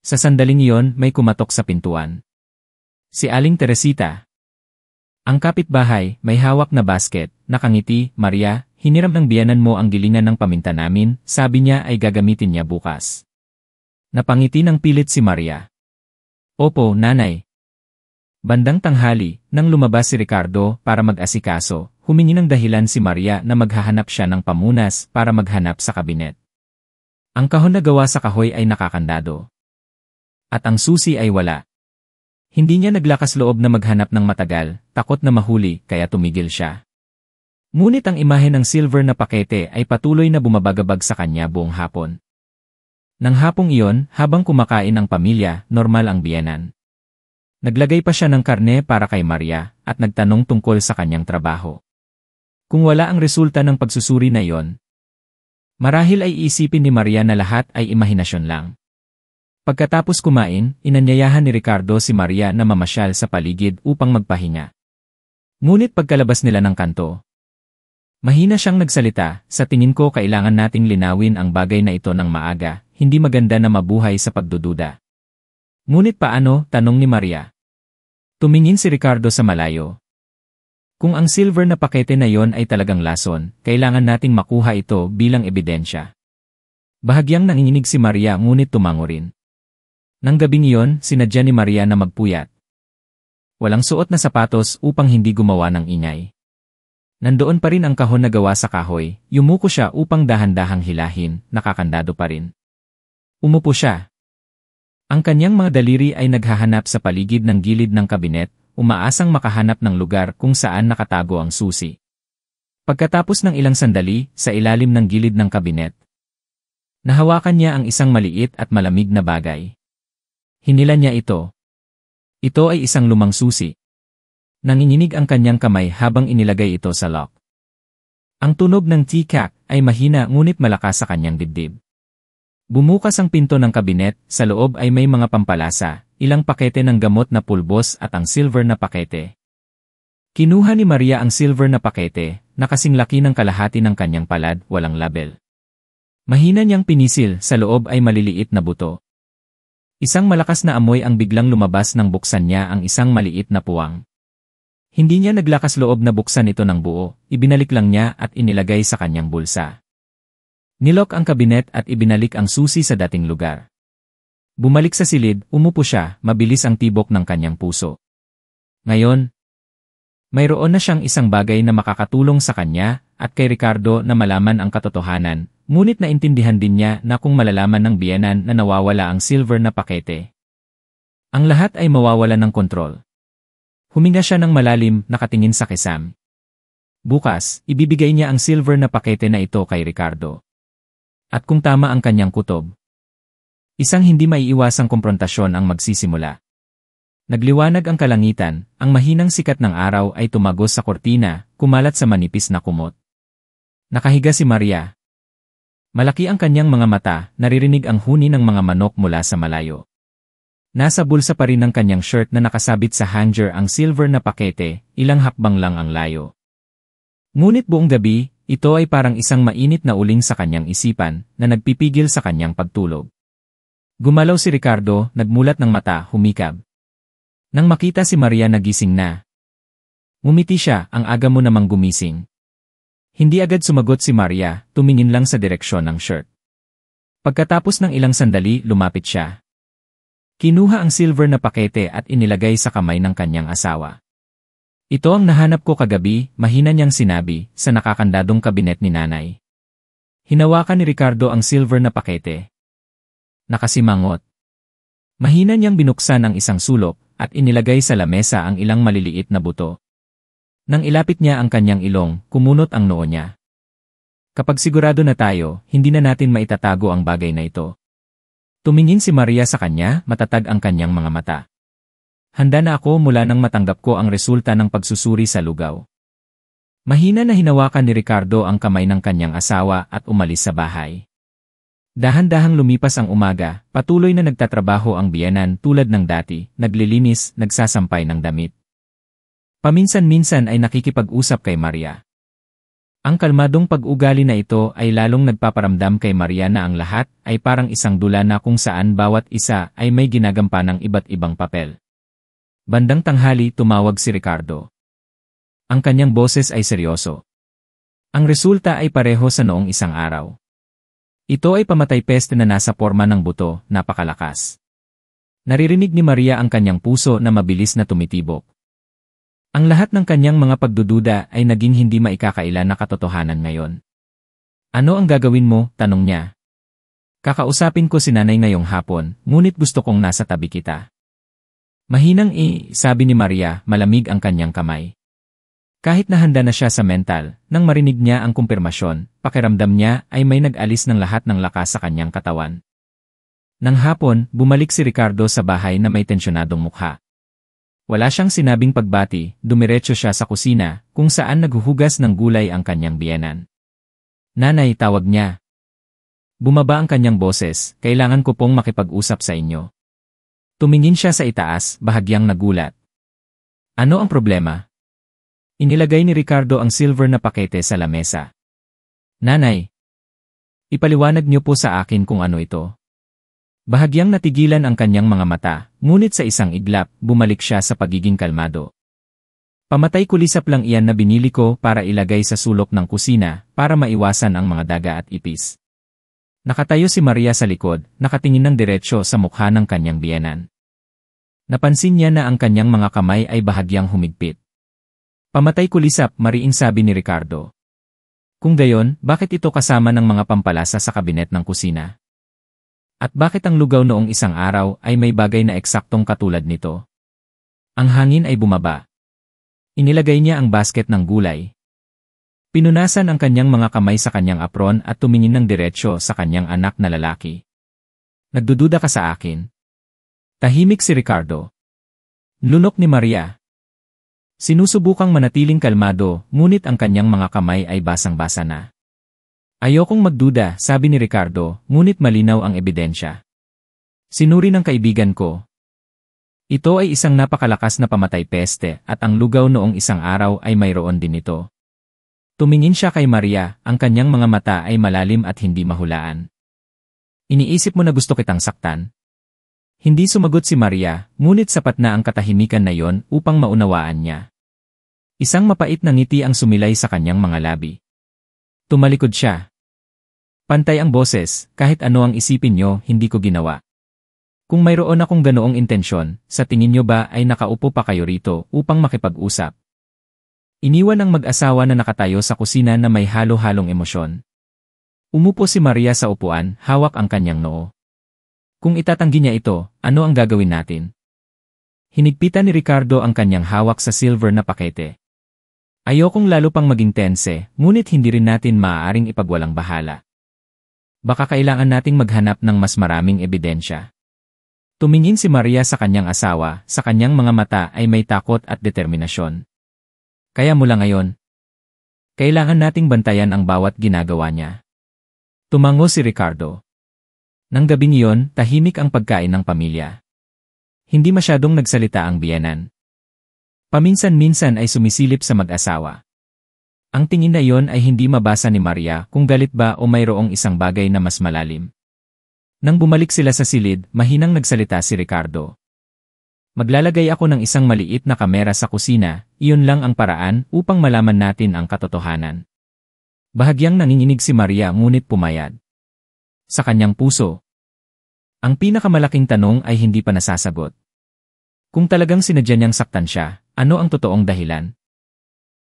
Sa sandaling iyon, may kumatok sa pintuan. Si Aling Teresita. Ang kapitbahay, may hawak na basket, nakangiti, Maria, hiniram ng biyanan mo ang gilingan ng paminta namin, sabi niya ay gagamitin niya bukas. Napangiti ng pilit si Maria. Opo, nanay. Bandang tanghali, nang lumabas si Ricardo para mag-asikaso, humingi ng dahilan si Maria na maghahanap siya ng pamunas para maghanap sa kabinet. Ang kahon na gawa sa kahoy ay nakakandado. At ang susi ay wala. Hindi niya naglakas loob na maghanap ng matagal, takot na mahuli, kaya tumigil siya. Ngunit ang imahe ng silver na pakete ay patuloy na bumabagabag sa kanya buong hapon. Nang hapong iyon, habang kumakain ang pamilya, normal ang biyenan. Naglagay pa siya ng karne para kay Maria, at nagtanong tungkol sa kanyang trabaho. Kung wala ang resulta ng pagsusuri na iyon, marahil ay iisipin ni Maria na lahat ay imahinasyon lang. Pagkatapos kumain, inanyayahan ni Ricardo si Maria na mamasyal sa paligid upang magpahinga. Ngunit pagkalabas nila ng kanto, mahina siyang nagsalita, sa tingin ko kailangan nating linawin ang bagay na ito ng maaga, hindi maganda na mabuhay sa pagdududa. Ngunit paano? Tanong ni Maria. Tumingin si Ricardo sa malayo. Kung ang silver na pakete na yon ay talagang lason, kailangan nating makuha ito bilang ebidensya. Bahagyang nanginginig si Maria ngunit tumango rin. Nang gabing iyon, sinadya ni Maria na magpuyat. Walang suot na sapatos upang hindi gumawa ng ingay. Nandoon pa rin ang kahon na gawa sa kahoy, yumuko siya upang dahan-dahang hilahin, nakakandado pa rin. Umupo siya. Ang kanyang mga daliri ay naghahanap sa paligid ng gilid ng kabinet, umaasang makahanap ng lugar kung saan nakatago ang susi. Pagkatapos ng ilang sandali, sa ilalim ng gilid ng kabinet, nahawakan niya ang isang maliit at malamig na bagay. Hinilan niya ito. Ito ay isang lumang susi. Nanginginig ang kanyang kamay habang inilagay ito sa lock. Ang tunog ng tikak ay mahina ngunit malakas sa kanyang dibdib. Bumukas ang pinto ng kabinet, sa loob ay may mga pampalasa, ilang pakete ng gamot na pulbos at ang silver na pakete. Kinuha ni Maria ang silver na pakete, na kasing laki ng kalahati ng kanyang palad, walang label. Mahina niyang pinisil, sa loob ay maliliit na buto. Isang malakas na amoy ang biglang lumabas nang buksan niya ang isang maliit na puwang. Hindi niya naglakas loob na buksan ito ng buo, ibinalik lang niya at inilagay sa kanyang bulsa. Nilok ang kabinet at ibinalik ang susi sa dating lugar. Bumalik sa silid, umupo siya, mabilis ang tibok ng kanyang puso. Ngayon, Mayroon na siyang isang bagay na makakatulong sa kanya at kay Ricardo na malaman ang katotohanan, ngunit naintindihan din niya na kung malalaman ng biyenan na nawawala ang silver na pakete, ang lahat ay mawawala ng kontrol. Huminga siya ng malalim, nakatingin sa kisam. Bukas, ibibigay niya ang silver na pakete na ito kay Ricardo. At kung tama ang kanyang kutob, isang hindi maiiwasang komprontasyon ang magsisimula. Nagliwanag ang kalangitan, ang mahinang sikat ng araw ay tumagos sa kortina, kumalat sa manipis na kumot. Nakahiga si Maria. Malaki ang kanyang mga mata, naririnig ang huni ng mga manok mula sa malayo. Nasa bulsa pa rin ng kanyang shirt na nakasabit sa hanger ang silver na pakete, ilang hakbang lang ang layo. Ngunit buong gabi, ito ay parang isang mainit na uling sa kanyang isipan na nagpipigil sa kanyang pagtulog. Gumalaw si Ricardo, nagmulat ng mata, humikab. Nang makita si Maria nagising na. Ngumiti siya, ang aga mo namang gumising. Hindi agad sumagot si Maria, tumingin lang sa direksyon ng shirt. Pagkatapos ng ilang sandali, lumapit siya. Kinuha ang silver na pakete at inilagay sa kamay ng kanyang asawa. Ito ang nahanap ko kagabi, mahina niyang sinabi, sa nakakandadong kabinet ni nanay. Hinawakan ni Ricardo ang silver na pakete. Nakasimangot. Mahina niyang binuksan ang isang sulok, at inilagay sa lamesa ang ilang maliliit na buto. Nang ilapit niya ang kanyang ilong, kumunot ang noo niya. Kapag sigurado na tayo, hindi na natin maitatago ang bagay na ito. Tumingin si Maria sa kanya, matatag ang kanyang mga mata. Handa na ako mula nang matanggap ko ang resulta ng pagsusuri sa lugaw. Mahina na hinawakan ni Ricardo ang kamay ng kanyang asawa at umalis sa bahay. Dahan-dahang lumipas ang umaga, patuloy na nagtatrabaho ang biyenan tulad ng dati, naglilinis, nagsasampay ng damit. Paminsan-minsan ay nakikipag-usap kay Maria. Ang kalmadong pag-ugali na ito ay lalong nagpaparamdam kay Maria na ang lahat ay parang isang dula na kung saan bawat isa ay may ginagampanang iba't ibang papel. Bandang tanghali tumawag si Ricardo. Ang kanyang boses ay seryoso. Ang resulta ay pareho sa noong isang araw. Ito ay pamatay peste na nasa porma ng buto, napakalakas. Naririnig ni Maria ang kanyang puso na mabilis na tumitibok. Ang lahat ng kanyang mga pagdududa ay naging hindi maikakaila na katotohanan ngayon. Ano ang gagawin mo? Tanong niya. Kakausapin ko si nanay ngayong hapon, ngunit gusto kong nasa tabi kita. Mahinang sabi ni Maria, malamig ang kanyang kamay. Kahit nahanda na siya sa mental, nang marinig niya ang kumpirmasyon, pakiramdam niya ay may nag-alis ng lahat ng lakas sa kanyang katawan. Nang hapon, bumalik si Ricardo sa bahay na may tensyonadong mukha. Wala siyang sinabing pagbati, dumiretso siya sa kusina, kung saan naghuhugas ng gulay ang kanyang biyenan. Nanay, tawag niya. Bumaba ang kanyang boses, kailangan ko pong makipag-usap sa inyo. Tumingin siya sa itaas, bahagyang nagulat. Ano ang problema? Inilagay ni Ricardo ang silver na pakete sa lamesa. Nanay, ipaliwanag niyo po sa akin kung ano ito. Bahagyang natigilan ang kanyang mga mata, ngunit sa isang iglap, bumalik siya sa pagiging kalmado. Pamatay kulisap lang iyan na binili ko para ilagay sa sulok ng kusina para maiwasan ang mga daga at ipis. Nakatayo si Maria sa likod, nakatingin ng diretsyo sa mukha ng kanyang biyenan. Napansin niya na ang kanyang mga kamay ay bahagyang humigpit. Pamatay kulisap, mariing sabi ni Ricardo. Kung gayon, bakit ito kasama ng mga pampalasa sa kabinet ng kusina? At bakit ang lugaw noong isang araw ay may bagay na eksaktong katulad nito? Ang hangin ay bumaba. Inilagay niya ang basket ng gulay. Pinunasan ang kanyang mga kamay sa kanyang apron at tumingin ng diretsyo sa kanyang anak na lalaki. Nagdududa ka sa akin? Tahimik si Ricardo. Lunok ni Maria. Sinusubukang manatiling kalmado, ngunit ang kanyang mga kamay ay basang-basa na. Ayokong magduda, sabi ni Ricardo, ngunit malinaw ang ebidensya. Sinuri ng kaibigan ko. Ito ay isang napakalakas na pamatay peste at ang lugaw noong isang araw ay mayroon din ito. Tumingin siya kay Maria, ang kanyang mga mata ay malalim at hindi mahulaan. Iniisip mo na gusto kitang saktan? Hindi sumagot si Maria, ngunit sapat na ang katahimikan na yon upang maunawaan niya. Isang mapait na ngiti ang sumilay sa kanyang mga labi. Tumalikod siya. Pantay ang boses, kahit ano ang isipin niyo, hindi ko ginawa. Kung mayroon akong ganoong intensyon, sa tingin niyo ba ay nakaupo pa kayo rito upang makipag-usap? Iniwan ang mag-asawa na nakatayo sa kusina na may halo-halong emosyon. Umupo si Maria sa upuan, hawak ang kanyang noo. Kung itatanggi niya ito, ano ang gagawin natin? Hinigpitan ni Ricardo ang kanyang hawak sa silver na pakete. Ayokong lalo pang maging tense, ngunit hindi rin natin maaaring ipagwalang bahala. Baka kailangan nating maghanap ng mas maraming ebidensya. Tumingin si Maria sa kanyang asawa, sa kanyang mga mata ay may takot at determinasyon. Kaya mula ngayon, kailangan nating bantayan ang bawat ginagawa niya. Tumango si Ricardo. Nang gabing iyon, tahimik ang pagkain ng pamilya. Hindi masyadong nagsalita ang biyenan. Paminsan-minsan ay sumisilip sa mag-asawa. Ang tingin na iyon ay hindi mabasa ni Maria kung galit ba o mayroong isang bagay na mas malalim. Nang bumalik sila sa silid, mahinang nagsalita si Ricardo. Maglalagay ako ng isang maliit na kamera sa kusina, iyon lang ang paraan upang malaman natin ang katotohanan. Bahagyang nanginginig si Maria ngunit pumayad. Sa kanyang puso, ang pinakamalaking tanong ay hindi pa nasasagot. Kung talagang sinadya niyang saktan siya, ano ang totoong dahilan?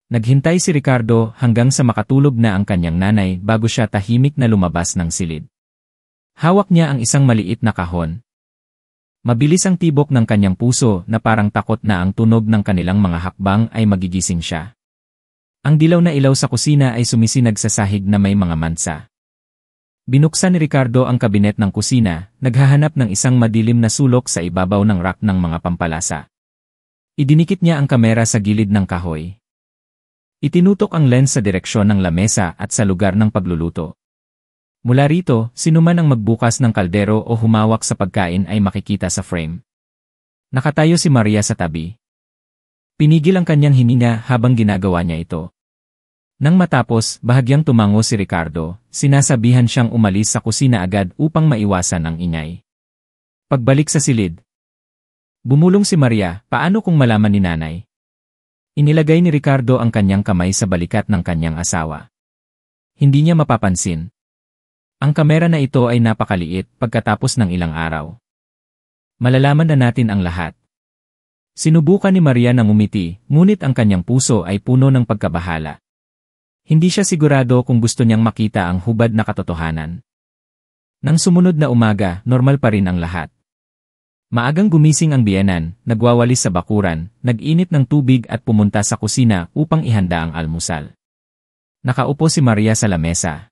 Naghintay si Ricardo hanggang sa makatulog na ang kanyang nanay bago siya tahimik na lumabas ng silid. Hawak niya ang isang maliit na kahon. Mabilis ang tibok ng kanyang puso na parang takot na ang tunog ng kanilang mga hakbang ay magigising siya. Ang dilaw na ilaw sa kusina ay sumisinag sa sahig na may mga mansa. Binuksan ni Ricardo ang kabinet ng kusina, naghahanap ng isang madilim na sulok sa ibabaw ng rack ng mga pampalasa. Idinikit niya ang kamera sa gilid ng kahoy. Itinutok ang lens sa direksyon ng lamesa at sa lugar ng pagluluto. Mula rito, sinuman ang magbukas ng kaldero o humawak sa pagkain ay makikita sa frame. Nakatayo si Maria sa tabi. Pinigil ang kanyang hininga habang ginagawa niya ito. Nang matapos, bahagyang tumango si Ricardo, sinasabihan siyang umalis sa kusina agad upang maiwasan ang ingay. Pagbalik sa silid, bumulong si Maria, paano kung malaman ni nanay? Inilagay ni Ricardo ang kanyang kamay sa balikat ng kanyang asawa. Hindi niya mapapansin. Ang kamera na ito ay napakaliit pagkatapos ng ilang araw. Malalaman na natin ang lahat. Sinubukan ni Maria ng umiti, ngunit ang kanyang puso ay puno ng pagkabahala. Hindi siya sigurado kung gusto niyang makita ang hubad na katotohanan. Nang sumunod na umaga, normal pa rin ang lahat. Maagang gumising ang biyenan, nagwawalis sa bakuran, nag-init ng tubig at pumunta sa kusina upang ihanda ang almusal. Nakaupo si Maria sa lamesa.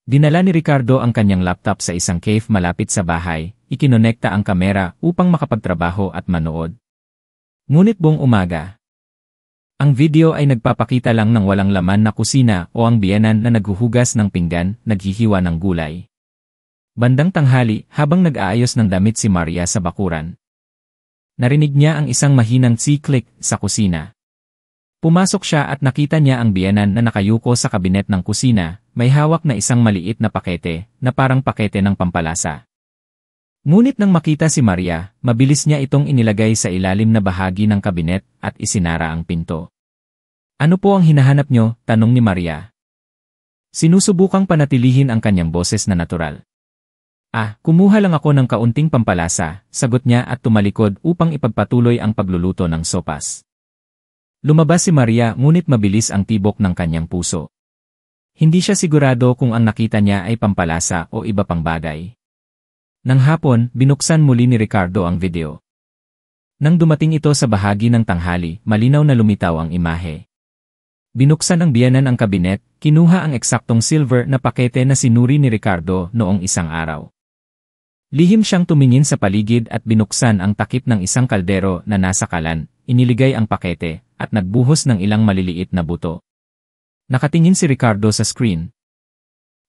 Dinala ni Ricardo ang kanyang laptop sa isang cave malapit sa bahay, ikinonekta ang kamera upang makapagtrabaho at manood. Ngunit buong umaga, ang video ay nagpapakita lang ng walang laman na kusina o ang biyenan na naghuhugas ng pinggan, naghihiwa ng gulay. Bandang tanghali, habang nag-aayos ng damit si Maria sa bakuran, narinig niya ang isang mahinang tsi-click sa kusina. Pumasok siya at nakita niya ang biyenan na nakayuko sa kabinet ng kusina, may hawak na isang maliit na pakete, na parang pakete ng pampalasa. Ngunit nang makita si Maria, mabilis niya itong inilagay sa ilalim na bahagi ng kabinet at isinara ang pinto. Ano po ang hinahanap niyo? Tanong ni Maria. Sinusubukang panatilihin ang kanyang boses na natural. Kumuha lang ako ng kaunting pampalasa, sagot niya at tumalikod upang ipagpatuloy ang pagluluto ng sopas. Lumabas si Maria ngunit mabilis ang tibok ng kanyang puso. Hindi siya sigurado kung ang nakita niya ay pampalasa o iba pang bagay. Nang hapon, binuksan muli ni Ricardo ang video. Nang dumating ito sa bahagi ng tanghali, malinaw na lumitaw ang imahe. Binuksan ng biyenan ang kabinet, kinuha ang eksaktong silver na pakete na sinuri ni Ricardo noong isang araw. Lihim siyang tumingin sa paligid at binuksan ang takip ng isang kaldero na nasa kalan, iniligay ang pakete, at nagbuhos ng ilang maliliit na buto. Nakatingin si Ricardo sa screen.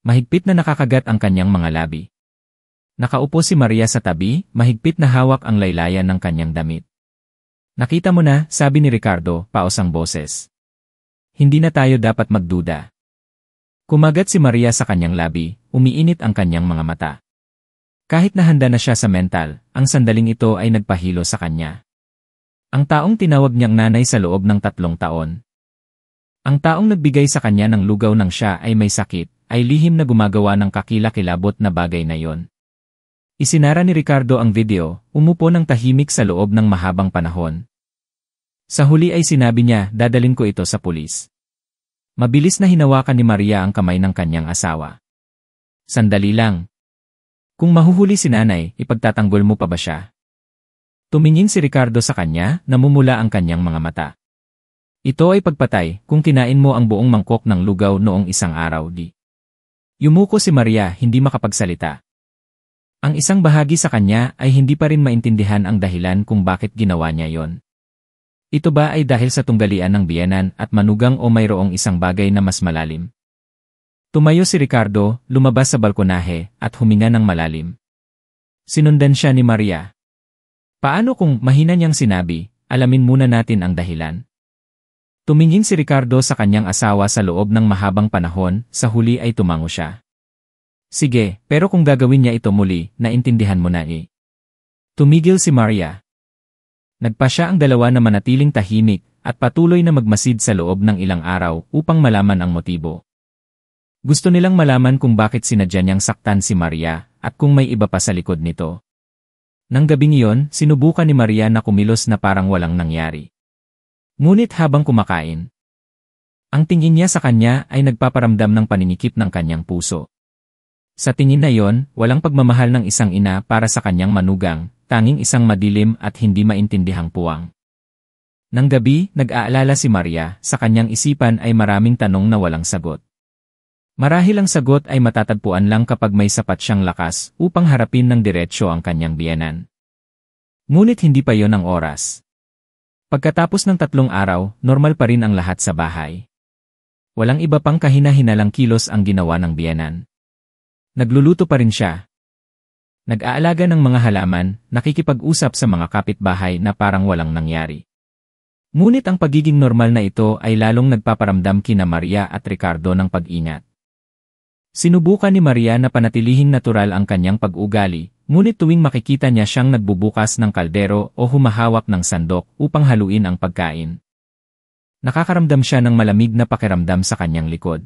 Mahigpit na nakakagat ang kanyang mga labi. Nakaupo si Maria sa tabi, mahigpit na hawak ang laylayan ng kanyang damit. Nakita mo na, sabi ni Ricardo, paos ang boses. Hindi na tayo dapat magduda. Kumagat si Maria sa kanyang labi, umiinit ang kanyang mga mata. Kahit nahanda na siya sa mental, ang sandaling ito ay nagpahilo sa kanya. Ang taong tinawag niyang nanay sa loob ng 3 taon. Ang taong nagbigay sa kanya ng lugaw nang siya ay may sakit, ay lihim na gumagawa ng kakilakilabot na bagay na yon. Isinara ni Ricardo ang video, umupo ng tahimik sa loob ng mahabang panahon. Sa huli ay sinabi niya, dadalin ko ito sa pulis. Mabilis na hinawakan ni Maria ang kamay ng kanyang asawa. Sandali lang. Kung mahuhuli si nanay, ipagtatanggol mo pa ba siya? Tumingin si Ricardo sa kanya, namumula ang kanyang mga mata. Ito ay pagpatay kung kinain mo ang buong mangkok ng lugaw noong isang araw di. Yumuko si Maria, hindi makapagsalita. Ang isang bahagi sa kanya ay hindi pa rin maintindihan ang dahilan kung bakit ginawa niya yon. Ito ba ay dahil sa tunggalian ng biyenan at manugang o mayroong isang bagay na mas malalim? Tumayo si Ricardo, lumabas sa balkonahe, at huminga ng malalim. Sinundan siya ni Maria. Paano kung mahina niyang sinabi, alamin muna natin ang dahilan? Tumingin si Ricardo sa kanyang asawa sa loob ng mahabang panahon, sa huli ay tumango siya. Sige, pero kung gagawin niya ito muli, naintindihan mo na eh. Tumigil si Maria. Nagpa siya ang dalawa na manatiling tahimik at patuloy na magmasid sa loob ng ilang araw upang malaman ang motibo. Gusto nilang malaman kung bakit sinadya niyang saktan si Maria at kung may iba pa sa likod nito. Nang gabing iyon, sinubukan ni Maria na kumilos na parang walang nangyari. Ngunit habang kumakain, ang tingin niya sa kanya ay nagpaparamdam ng paninikip ng kanyang puso. Sa tingin na iyon, walang pagmamahal ng isang ina para sa kanyang manugang, tanging isang madilim at hindi maintindihang puwang. Nang gabi, nag-aalala si Maria, sa kanyang isipan ay maraming tanong na walang sagot. Marahil ang sagot ay matatagpuan lang kapag may sapat siyang lakas upang harapin ng diretsyo ang kanyang biyenan. Ngunit hindi pa yon ang oras. Pagkatapos ng 3 araw, normal pa rin ang lahat sa bahay. Walang iba pang kahina-hinalang kilos ang ginawa ng biyenan. Nagluluto pa rin siya. Nag-aalaga ng mga halaman, nakikipag-usap sa mga kapitbahay na parang walang nangyari. Ngunit ang pagiging normal na ito ay lalong nagpaparamdam kina Maria at Ricardo ng pag-ingat. Sinubukan ni Maria na panatilihing natural ang kanyang pag-ugali, ngunit tuwing makikita niya siyang nagbubukas ng kaldero o humahawak ng sandok upang haluin ang pagkain. Nakakaramdam siya ng malamig na pakiramdam sa kanyang likod.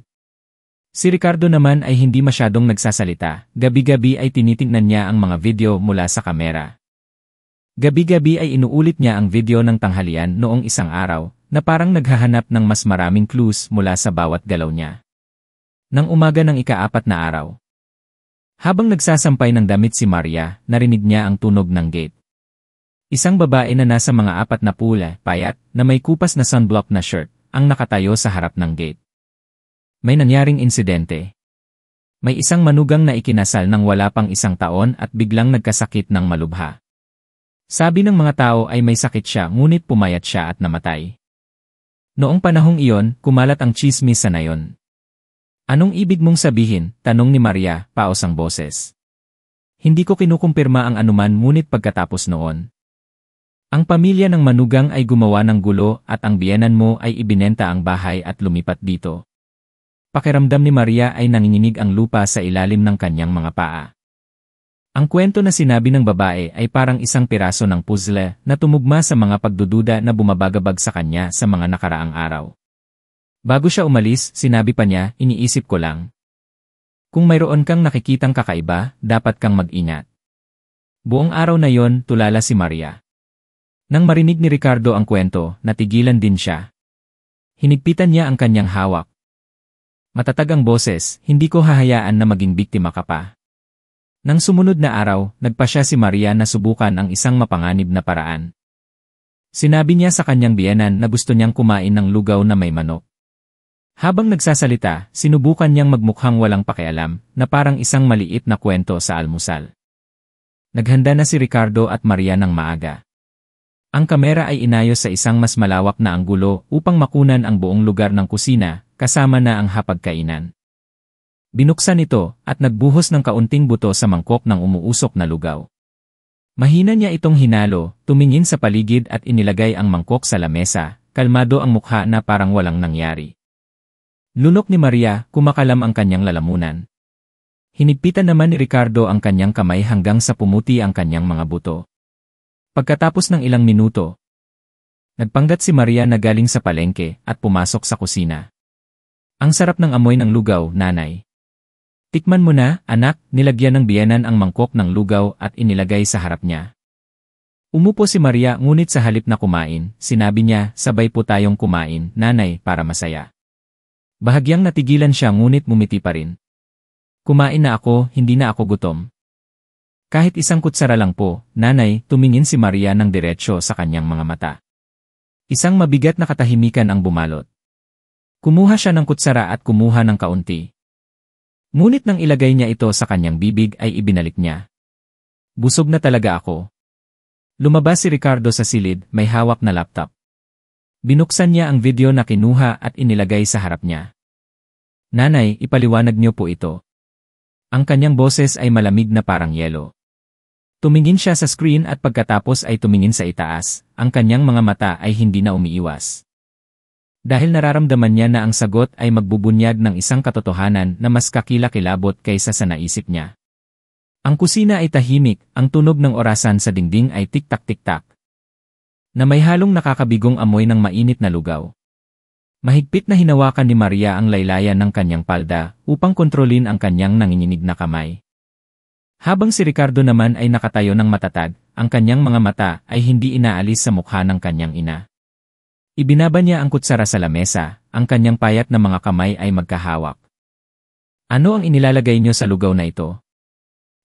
Si Ricardo naman ay hindi masyadong nagsasalita, gabi-gabi ay tinitingnan niya ang mga video mula sa kamera. Gabi-gabi ay inuulit niya ang video ng tanghalian noong isang araw, na parang naghahanap ng mas maraming clues mula sa bawat galaw niya. Nang umaga ng ika-4 na araw, habang nagsasampay ng damit si Maria, narinig niya ang tunog ng gate. Isang babae na nasa mga 4 na pula, payat, na may kupas na sunblock na shirt, ang nakatayo sa harap ng gate. May nangyaring insidente. May isang manugang na ikinasal ng wala pang 1 taon at biglang nagkasakit ng malubha. Sabi ng mga tao ay may sakit siya ngunit pumayat siya at namatay. Noong panahong iyon, kumalat ang tsismis sa nayon. Anong ibig mong sabihin? Tanong ni Maria, paos ang boses. Hindi ko kinukumpirma ang anuman ngunit pagkatapos noon. Ang pamilya ng manugang ay gumawa ng gulo at ang biyenan mo ay ibinenta ang bahay at lumipat dito. Pakiramdam ni Maria ay nanginginig ang lupa sa ilalim ng kanyang mga paa. Ang kwento na sinabi ng babae ay parang isang piraso ng puzzle na tumugma sa mga pagdududa na bumabagabag sa kanya sa mga nakaraang araw. Bago siya umalis, sinabi pa niya, iniisip ko lang. Kung mayroon kang nakikitang kakaiba, dapat kang mag-ingat. Buong araw na yon, tulala si Maria. Nang marinig ni Ricardo ang kwento, natigilan din siya. Hinigpitan niya ang kanyang hawak. Matatag ang boses, hindi ko hahayaan na maging biktima ka pa. Nang sumunod na araw, nagpa siya si Maria na subukan ang isang mapanganib na paraan. Sinabi niya sa kanyang biyenan na gusto niyang kumain ng lugaw na may manok. Habang nagsasalita, sinubukan niyang magmukhang walang pakialam, na parang isang maliit na kwento sa almusal. Naghanda na si Ricardo at Maria ng maaga. Ang kamera ay inayos sa isang mas malawak na anggulo upang makunan ang buong lugar ng kusina, kasama na ang hapagkainan. Binuksan ito at nagbuhos ng kaunting buto sa mangkok ng umuusok na lugaw. Mahina niya itong hinalo, tumingin sa paligid at inilagay ang mangkok sa lamesa, kalmado ang mukha na parang walang nangyari. Lunok ni Maria, kumakalam ang kanyang lalamunan. Hinigpitan naman ni Ricardo ang kanyang kamay hanggang sa pumuti ang kanyang mga buto. Pagkatapos ng ilang minuto, nagpanggap si Maria na galing sa palengke at pumasok sa kusina. Ang sarap ng amoy ng lugaw, nanay. Tikman mo na, anak, nilagyan ng biyenan ang mangkok ng lugaw at inilagay sa harap niya. Umupo si Maria ngunit sa halip na kumain, sinabi niya, sabay po tayong kumain, nanay, para masaya. Bahagyang natigilan siya ngunit mumiti pa rin. Kumain na ako, hindi na ako gutom. Kahit isang kutsara lang po, nanay, tumingin si Maria ng diretsyo sa kanyang mga mata. Isang mabigat na katahimikan ang bumalot. Kumuha siya ng kutsara at kumuha ng kaunti. Ngunit nang ilagay niya ito sa kanyang bibig ay ibinalik niya. Busog na talaga ako. Lumabas si Ricardo sa silid, may hawak na laptop. Binuksan niya ang video na kinuha at inilagay sa harap niya. Nanay, ipaliwanag niyo po ito. Ang kanyang boses ay malamig na parang yelo. Tumingin siya sa screen at pagkatapos ay tumingin sa itaas, ang kanyang mga mata ay hindi na umiiwas. Dahil nararamdaman niya na ang sagot ay magbubunyag ng isang katotohanan na mas kakilakilabot kaysa sa naisip niya. Ang kusina ay tahimik, ang tunog ng orasan sa dingding ay tik-tak-tik-tak. Na may halong nakakabigong amoy ng mainit na lugaw. Mahigpit na hinawakan ni Maria ang laylayan ng kanyang palda upang kontrolin ang kanyang nanginginig na kamay. Habang si Ricardo naman ay nakatayo ng matatag, ang kanyang mga mata ay hindi inaalis sa mukha ng kanyang ina. Ibinaba niya ang kutsara sa lamesa, ang kanyang payat na mga kamay ay magkahawak. Ano ang inilalagay niyo sa lugaw na ito?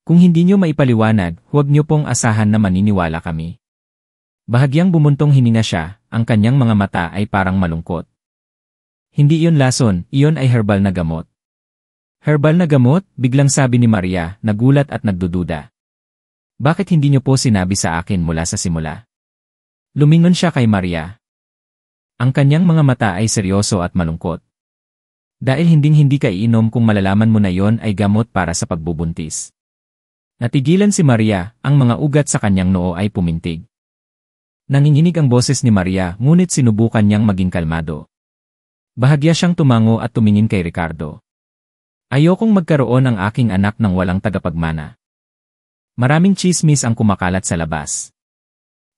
Kung hindi niyo maipaliwanag, huwag niyo pong asahan na maniniwala kami. Bahagyang bumuntong hininga siya, ang kanyang mga mata ay parang malungkot. Hindi iyon lason, iyon ay herbal na gamot. Herbal na gamot, biglang sabi ni Maria, nagulat at nagdududa. Bakit hindi niyo po sinabi sa akin mula sa simula? Lumingon siya kay Maria. Ang kanyang mga mata ay seryoso at malungkot. Dahil hinding-hindi ka iinom kung malalaman mo na iyon ay gamot para sa pagbubuntis. Natigilan si Maria, ang mga ugat sa kanyang noo ay pumintig. Nanginginig ang boses ni Maria ngunit sinubukan niyang maging kalmado. Bahagya siyang tumango at tumingin kay Ricardo. Ayokong magkaroon ng aking anak ng walang tagapagmana. Maraming tsismis ang kumakalat sa labas.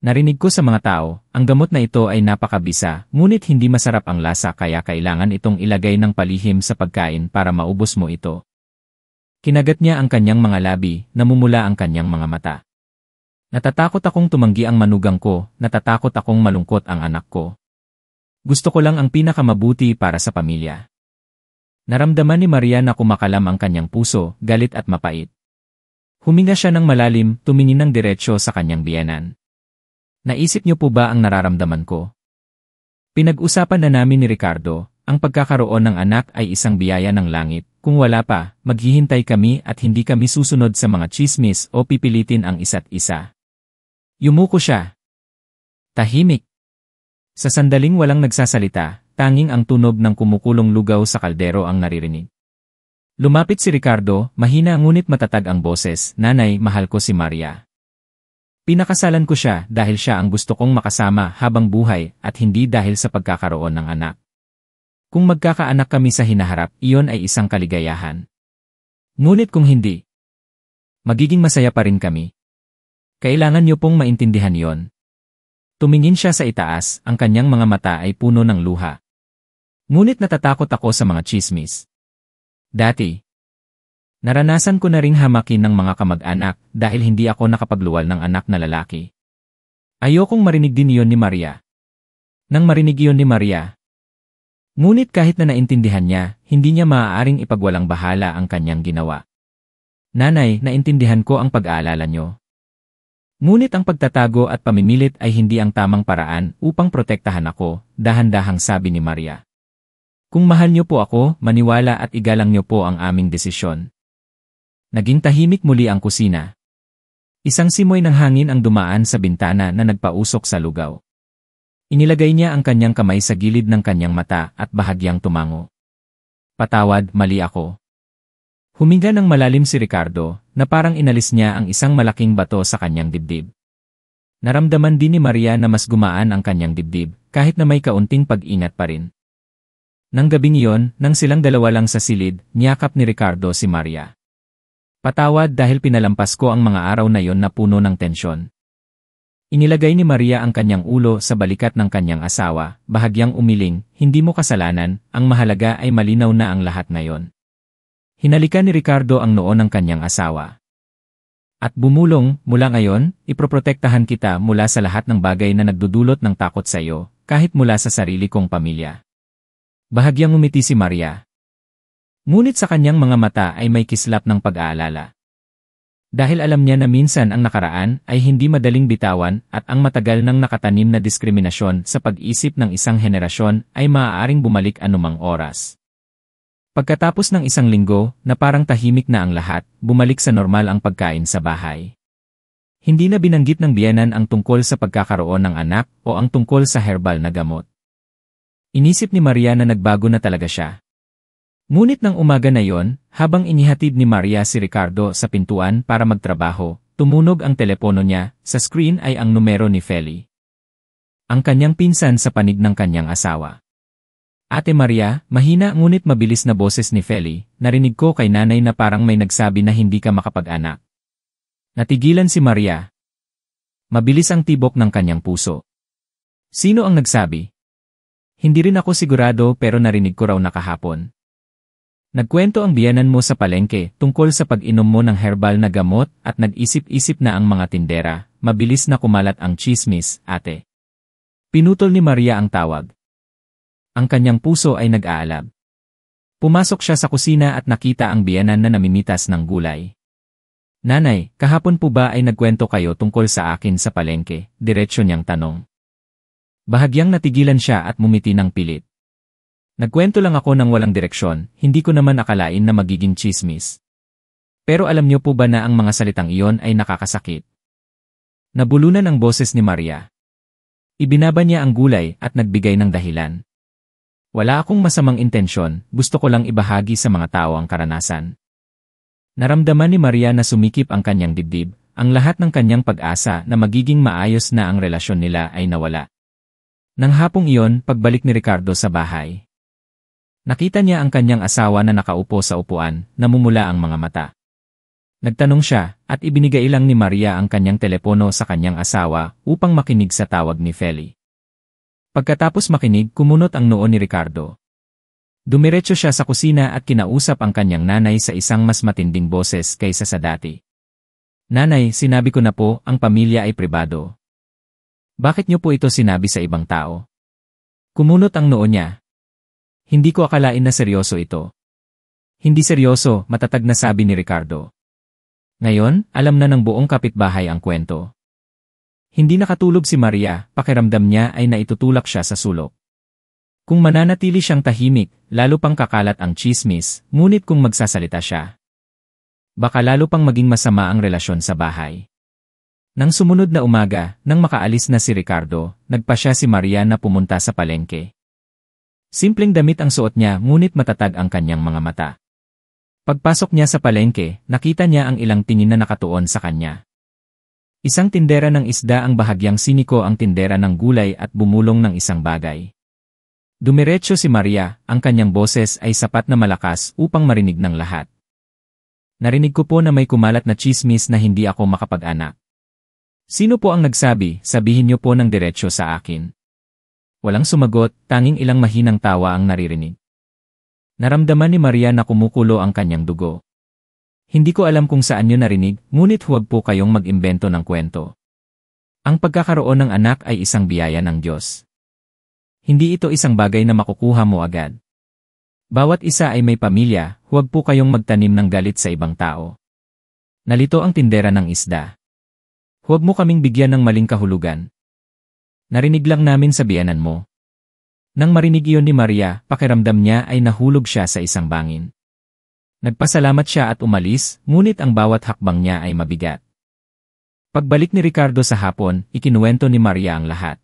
Narinig ko sa mga tao, ang gamot na ito ay napakabisa, ngunit hindi masarap ang lasa kaya kailangan itong ilagay ng palihim sa pagkain para maubos mo ito. Kinagat niya ang kanyang mga labi, namumula ang kanyang mga mata. Natatakot akong tumanggi ang manugang ko, natatakot akong malungkot ang anak ko. Gusto ko lang ang pinakamabuti para sa pamilya. Naramdaman ni Maria na kumakalam ang kanyang puso, galit at mapait. Huminga siya ng malalim, tumingin ng diretsyo sa kanyang biyenan. Naisip niyo po ba ang nararamdaman ko? Pinag-usapan na namin ni Ricardo, ang pagkakaroon ng anak ay isang biyaya ng langit. Kung wala pa, maghihintay kami at hindi kami susunod sa mga tsismis o pipilitin ang isa't isa. Yumuko siya. Tahimik. Sa sandaling walang nagsasalita, tanging ang tunog ng kumukulong lugaw sa kaldero ang naririnig. Lumapit si Ricardo, mahina ngunit matatag ang boses, Nanay, mahal ko si Maria. Pinakasalan ko siya dahil siya ang gusto kong makasama habang buhay at hindi dahil sa pagkakaroon ng anak. Kung magkakaanak kami sa hinaharap, iyon ay isang kaligayahan. Ngunit kung hindi, magiging masaya pa rin kami. Kailangan niyo pong maintindihan iyon. Tumingin siya sa itaas, ang kanyang mga mata ay puno ng luha. Ngunit natatakot ako sa mga tsismis. Dati, naranasan ko na ring hamakin ng mga kamag-anak dahil hindi ako nakapagluwal ng anak na lalaki. Ayokong marinig din iyon ni Maria. Nang marinig iyon ni Maria, ngunit kahit na naintindihan niya, hindi niya maaaring ipagwalang bahala ang kanyang ginawa. Nanay, naintindihan ko ang pag-aalala niyo. Ngunit ang pagtatago at pamimilit ay hindi ang tamang paraan upang protektahan ako, dahan-dahang sabi ni Maria. Kung mahal niyo po ako, maniwala at igalang niyo po ang aming desisyon. Naging tahimik muli ang kusina. Isang simoy ng hangin ang dumaan sa bintana na nagpausok sa lugaw. Inilagay niya ang kanyang kamay sa gilid ng kanyang mata at bahagyang tumango. Patawad, mali ako. Huminga ng malalim si Ricardo, na parang inalis niya ang isang malaking bato sa kanyang dibdib. Naramdaman din ni Maria na mas gumaan ang kanyang dibdib, kahit na may kaunting pag-ingat pa rin. Nang gabing iyon, nang silang dalawa lang sa silid, niyakap ni Ricardo si Maria. Patawad dahil pinalampas ko ang mga araw na iyon na puno ng tensyon. Inilagay ni Maria ang kanyang ulo sa balikat ng kanyang asawa, bahagyang umiling, hindi mo kasalanan, ang mahalaga ay malinaw na ang lahat ngayon. Hinalikan ni Ricardo ang noo ng kanyang asawa. At bumulong, mula ngayon, iproprotektahan kita mula sa lahat ng bagay na nagdudulot ng takot sa iyo, kahit mula sa sarili kong pamilya. Bahagyang umiti si Maria. Ngunit sa kanyang mga mata ay may kislap ng pag-aalala. Dahil alam niya na minsan ang nakaraan ay hindi madaling bitawan at ang matagal nang nakatanim na diskriminasyon sa pag-isip ng isang henerasyon ay maaaring bumalik anumang oras. Pagkatapos ng isang linggo na parang tahimik na ang lahat, bumalik sa normal ang pagkain sa bahay. Hindi na binanggit ng biyenan ang tungkol sa pagkakaroon ng anak o ang tungkol sa herbal na gamot. Inisip ni Maria na nagbago na talaga siya. Ngunit ng umaga na yon, habang inihatid ni Maria si Ricardo sa pintuan para magtrabaho, tumunog ang telepono niya, sa screen ay ang numero ni Feli. Ang kanyang pinsan sa panig ng kanyang asawa. Ate Maria, mahina ngunit mabilis na boses ni Feli, narinig ko kay nanay na parang may nagsabi na hindi ka makapag-anak. Natigilan si Maria. Mabilis ang tibok ng kanyang puso. Sino ang nagsabi? Hindi rin ako sigurado pero narinig ko raw na kahapon. Nagkwento ang biyenan mo sa palengke tungkol sa pag-inom mo ng herbal na gamot at nag-isip-isip na ang mga tindera, mabilis na kumalat ang chismis, ate. Pinutol ni Maria ang tawag. Ang kanyang puso ay nag-aalab. Pumasok siya sa kusina at nakita ang biyenan na namimitas ng gulay. Nanay, kahapon po ba ay nagkwento kayo tungkol sa akin sa palengke? Diretsyo niyang tanong. Bahagyang natigilan siya at mumiti ng pilit. Nagkwento lang ako ng walang direksyon, hindi ko naman akalain na magiging chismis. Pero alam niyo po ba na ang mga salitang iyon ay nakakasakit? Nabulunan ang boses ni Maria. Ibinaba niya ang gulay at nagbigay ng dahilan. Wala akong masamang intensyon, gusto ko lang ibahagi sa mga tao ang karanasan. Naramdaman ni Maria na sumikip ang kanyang dibdib, ang lahat ng kanyang pag-asa na magiging maayos na ang relasyon nila ay nawala. Nang hapong iyon, pagbalik ni Ricardo sa bahay. Nakita niya ang kanyang asawa na nakaupo sa upuan, namumula ang mga mata. Nagtanong siya, at ibinigay lang ni Maria ang kanyang telepono sa kanyang asawa upang makinig sa tawag ni Feli. Pagkatapos makinig, kumunot ang noo ni Ricardo. Dumiretso siya sa kusina at kinausap ang kanyang nanay sa isang mas matinding boses kaysa sa dati. Nanay, sinabi ko na po, ang pamilya ay pribado. Bakit niyo po ito sinabi sa ibang tao? Kumunot ang noo niya. Hindi ko akalain na seryoso ito. Hindi seryoso, matatag na sabi ni Ricardo. Ngayon, alam na ng buong kapitbahay ang kwento. Hindi nakatulog si Maria, pakiramdam niya ay naitutulak siya sa sulok. Kung mananatili siyang tahimik, lalo pang kakalat ang chismis, ngunit kung magsasalita siya, baka lalo pang maging masama ang relasyon sa bahay. Nang sumunod na umaga, nang makaalis na si Ricardo, nagpa siya si Maria na pumunta sa palengke. Simpleng damit ang suot niya ngunit matatag ang kanyang mga mata. Pagpasok niya sa palengke, nakita niya ang ilang tingin na nakatuon sa kanya. Isang tindera ng isda ang bahagyang siniko ang tindera ng gulay at bumulong ng isang bagay. Dumiretso si Maria, ang kanyang boses ay sapat na malakas upang marinig ng lahat. Narinig ko po na may kumalat na chismis na hindi ako makapag-anak. Sino po ang nagsabi, sabihin niyo po ng diretsyo sa akin. Walang sumagot, tanging ilang mahinang tawa ang naririnig. Naramdaman ni Maria na kumukulo ang kanyang dugo. Hindi ko alam kung saan niyo narinig, ngunit huwag po kayong mag-imbento ng kwento. Ang pagkakaroon ng anak ay isang biyaya ng Diyos. Hindi ito isang bagay na makukuha mo agad. Bawat isa ay may pamilya, huwag po kayong magtanim ng galit sa ibang tao. Nalito ang tindera ng isda. Huwag mo kaming bigyan ng maling kahulugan. Narinig lang namin sa biyenan mo. Nang marinig iyon ni Maria, pakiramdam niya ay nahulog siya sa isang bangin. Nagpasalamat siya at umalis, ngunit ang bawat hakbang niya ay mabigat. Pagbalik ni Ricardo sa hapon, ikinuwento ni Maria ang lahat.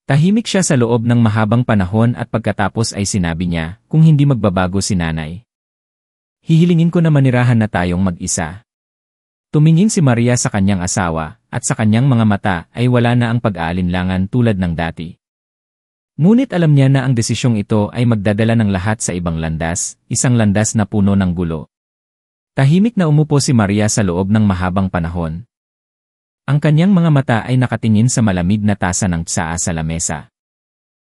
Tahimik siya sa loob ng mahabang panahon at pagkatapos ay sinabi niya, kung hindi magbabago si nanay, hihilingin ko na manirahan na tayong mag-isa. Tumingin si Maria sa kanyang asawa, at sa kanyang mga mata ay wala na ang pag-aalinlangan tulad ng dati. Ngunit alam niya na ang desisyong ito ay magdadala ng lahat sa ibang landas, isang landas na puno ng gulo. Tahimik na umupo si Maria sa loob ng mahabang panahon. Ang kanyang mga mata ay nakatingin sa malamig na tasa ng tsaa sa lamesa.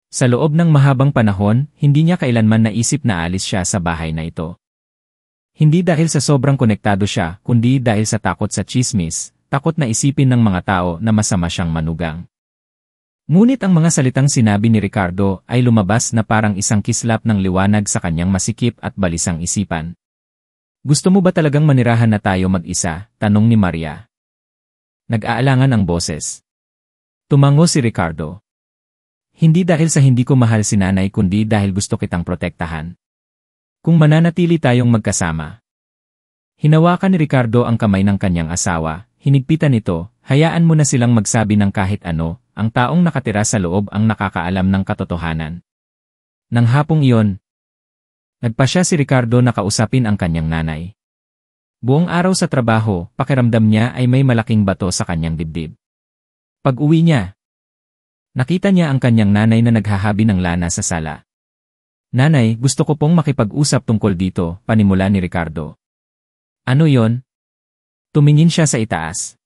Sa loob ng mahabang panahon, hindi niya kailanman naisip na alis siya sa bahay na ito. Hindi dahil sa sobrang konektado siya, kundi dahil sa takot sa tsismis, takot na isipin ng mga tao na masama siyang manugang. Ngunit ang mga salitang sinabi ni Ricardo ay lumabas na parang isang kislap ng liwanag sa kanyang masikip at balisang isipan. Gusto mo ba talagang manirahan na tayo mag-isa? Tanong ni Maria. Nag-aalangan ang boses. Tumango si Ricardo. Hindi dahil sa hindi ko mahal si nanay kundi dahil gusto kitang protektahan. Kung mananatili tayong magkasama. Hinawakan ni Ricardo ang kamay ng kanyang asawa, hinigpitan ito, hayaan mo na silang magsabi ng kahit ano, ang taong nakatira sa loob ang nakakaalam ng katotohanan. Nang hapong iyon, nagpasya si Ricardo na kausapin ang kanyang nanay. Buong araw sa trabaho, pakiramdam niya ay may malaking bato sa kanyang dibdib. Pag-uwi niya, nakita niya ang kanyang nanay na naghahabi ng lana sa sala. Nanay, gusto ko pong makipag-usap tungkol dito, panimula ni Ricardo. Ano yon? Tumingin siya sa itaas.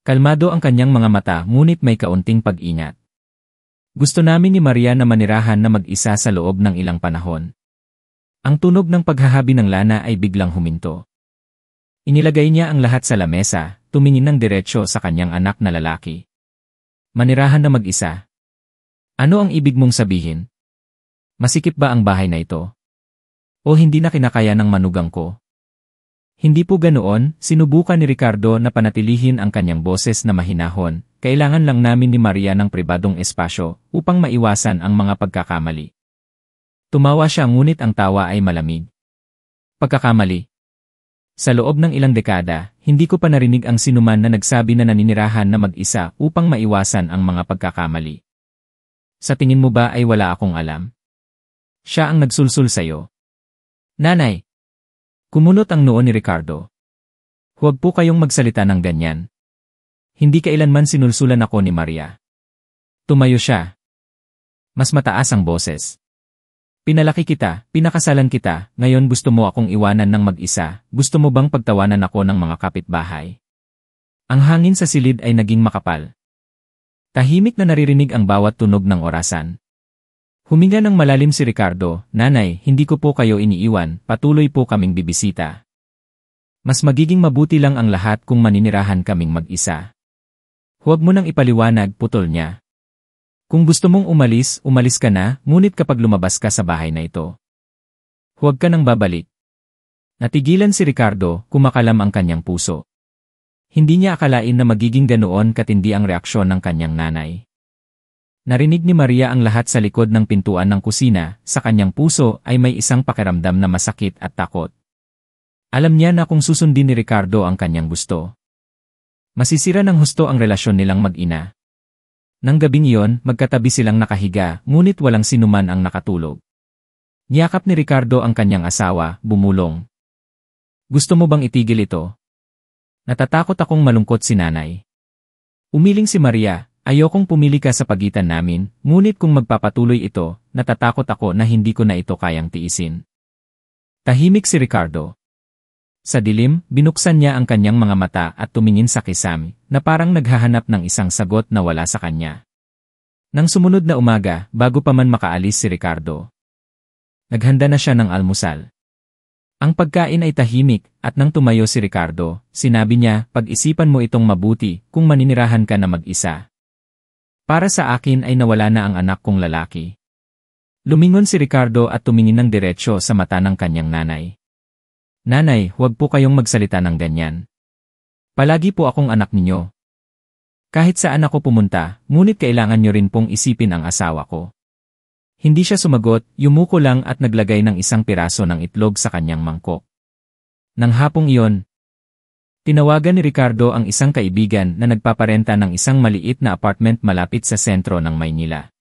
Kalmado ang kanyang mga mata ngunit may kaunting pag-ingat. Gusto namin ni Maria na manirahan na mag-isa sa loob ng ilang panahon. Ang tunog ng paghahabi ng lana ay biglang huminto. Inilagay niya ang lahat sa lamesa, tumingin ng diretsyo sa kanyang anak na lalaki. Manirahan na mag-isa. Ano ang ibig mong sabihin? Masikip ba ang bahay na ito? O hindi na kinakaya ng manugang ko? Hindi po ganoon, sinubukan ni Ricardo na panatilihin ang kanyang boses na mahinahon, kailangan lang namin ni Maria ng pribadong espasyo upang maiwasan ang mga pagkakamali. Tumawa siya ngunit ang tawa ay malamig. Pagkakamali. Sa loob ng ilang dekada, hindi ko pa narinig ang sinuman na nagsabi na naninirahan na mag-isa upang maiwasan ang mga pagkakamali. Sa tingin mo ba ay wala akong alam? Siya ang nagsulsul sa'yo. Nanay! Kumunot ang noo ni Ricardo. Huwag po kayong magsalita ng ganyan. Hindi kailanman sinulsulan ako ni Maria. Tumayo siya. Mas mataas ang boses. Pinalaki kita, pinakasalan kita, ngayon gusto mo akong iwanan ng mag-isa, gusto mo bang pagtawanan ako ng mga kapitbahay? Ang hangin sa silid ay naging makapal. Tahimik na naririnig ang bawat tunog ng orasan. Huminga ng malalim si Ricardo, Nanay, hindi ko po kayo iniiwan, patuloy po kaming bibisita. Mas magiging mabuti lang ang lahat kung maninirahan kaming mag-isa. Huwag mo nang ipaliwanag, putol niya. Kung gusto mong umalis, umalis ka na, ngunit kapag lumabas ka sa bahay na ito, huwag ka nang babalik. Natigilan si Ricardo, kumakalam ang kanyang puso. Hindi niya akalain na magiging ganoon katindi ang reaksyon ng kanyang nanay. Narinig ni Maria ang lahat sa likod ng pintuan ng kusina, sa kanyang puso ay may isang pakiramdam na masakit at takot. Alam niya na kung susundin ni Ricardo ang kanyang gusto, masisira ng husto ang relasyon nilang mag-ina. Nang gabing iyon, magkatabi silang nakahiga, ngunit walang sinuman ang nakatulog. Niyakap ni Ricardo ang kanyang asawa, bumulong. Gusto mo bang itigil ito? Natatakot akong malungkot si nanay. Umiling si Maria. Ayokong pumili ka sa pagitan namin, ngunit kung magpapatuloy ito, natatakot ako na hindi ko na ito kayang tiisin. Tahimik si Ricardo. Sa dilim, binuksan niya ang kanyang mga mata at tumingin sa kisame, na parang naghahanap ng isang sagot na wala sa kanya. Nang sumunod na umaga, bago pa man makaalis si Ricardo, naghanda na siya ng almusal. Ang pagkain ay tahimik, at nang tumayo si Ricardo, sinabi niya, pag-isipan mo itong mabuti kung maninirahan ka na mag-isa. Para sa akin ay nawala na ang anak kong lalaki. Lumingon si Ricardo at tumingin ng diretsyo sa mata ng kanyang nanay. Nanay, huwag po kayong magsalita ng ganyan. Palagi po akong anak ninyo. Kahit saan ako pumunta, ngunit kailangan nyo rin pong isipin ang asawa ko. Hindi siya sumagot, yumuko lang at naglagay ng isang piraso ng itlog sa kanyang mangkok. Nang hapong iyon, tinawagan ni Ricardo ang isang kaibigan na nagpaparenta ng isang maliit na apartment malapit sa sentro ng Maynila.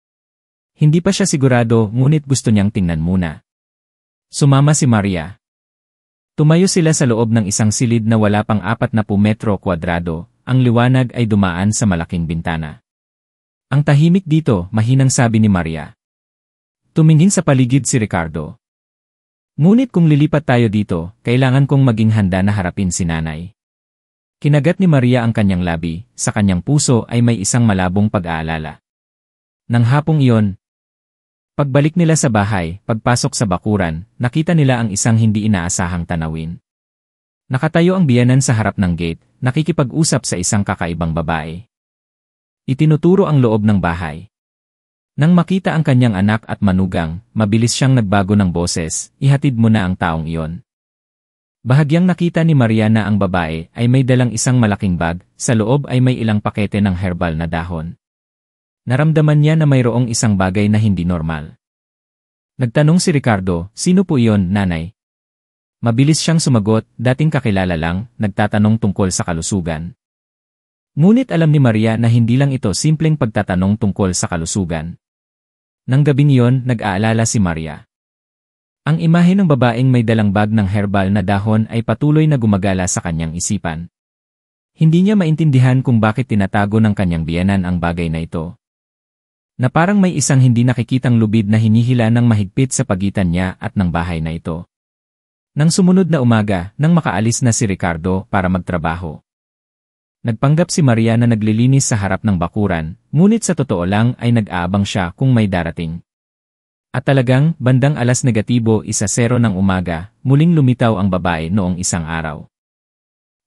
Hindi pa siya sigurado ngunit gusto niyang tingnan muna. Sumama si Maria. Tumayo sila sa loob ng isang silid na wala pang 40 metro kwadrado, ang liwanag ay dumaan sa malaking bintana. Ang tahimik dito, mahinang sabi ni Maria. Tumingin sa paligid si Ricardo. Ngunit kung lilipat tayo dito, kailangan kong maging handa na harapin si nanay. Kinagat ni Maria ang kanyang labi, sa kanyang puso ay may isang malabong pag-aalala. Nang hapong iyon, Pagbalik nila sa bahay, pagpasok sa bakuran, nakita nila ang isang hindi inaasahang tanawin. Nakatayo ang biyenan sa harap ng gate, nakikipag-usap sa isang kakaibang babae. Itinuturo ang loob ng bahay. Nang makita ang kanyang anak at manugang, mabilis siyang nagbago ng boses, ihatid mo na ang taong iyon. Bahagyang nakita ni Maria na ang babae ay may dalang isang malaking bag, sa loob ay may ilang pakete ng herbal na dahon. Naramdaman niya na mayroong isang bagay na hindi normal. Nagtanong si Ricardo, sino po iyon, nanay? Mabilis siyang sumagot, dating kakilala lang, nagtatanong tungkol sa kalusugan. Ngunit alam ni Maria na hindi lang ito simpleng pagtatanong tungkol sa kalusugan. Nang gabing iyon, nag-aalala si Maria. Ang imahe ng babaeng may dalang bag ng herbal na dahon ay patuloy na gumagala sa kanyang isipan. Hindi niya maintindihan kung bakit tinatago ng kanyang biyenan ang bagay na ito. Na parang may isang hindi nakikitang lubid na hinihila ng mahigpit sa pagitan niya at ng bahay na ito. Nang sumunod na umaga, nang makaalis na si Ricardo para magtrabaho. Nagpanggap si Maria na naglilinis sa harap ng bakuran, ngunit sa totoo lang ay nag-aabang siya kung may darating. At talagang, bandang 0:10 ng umaga, muling lumitaw ang babae noong isang araw.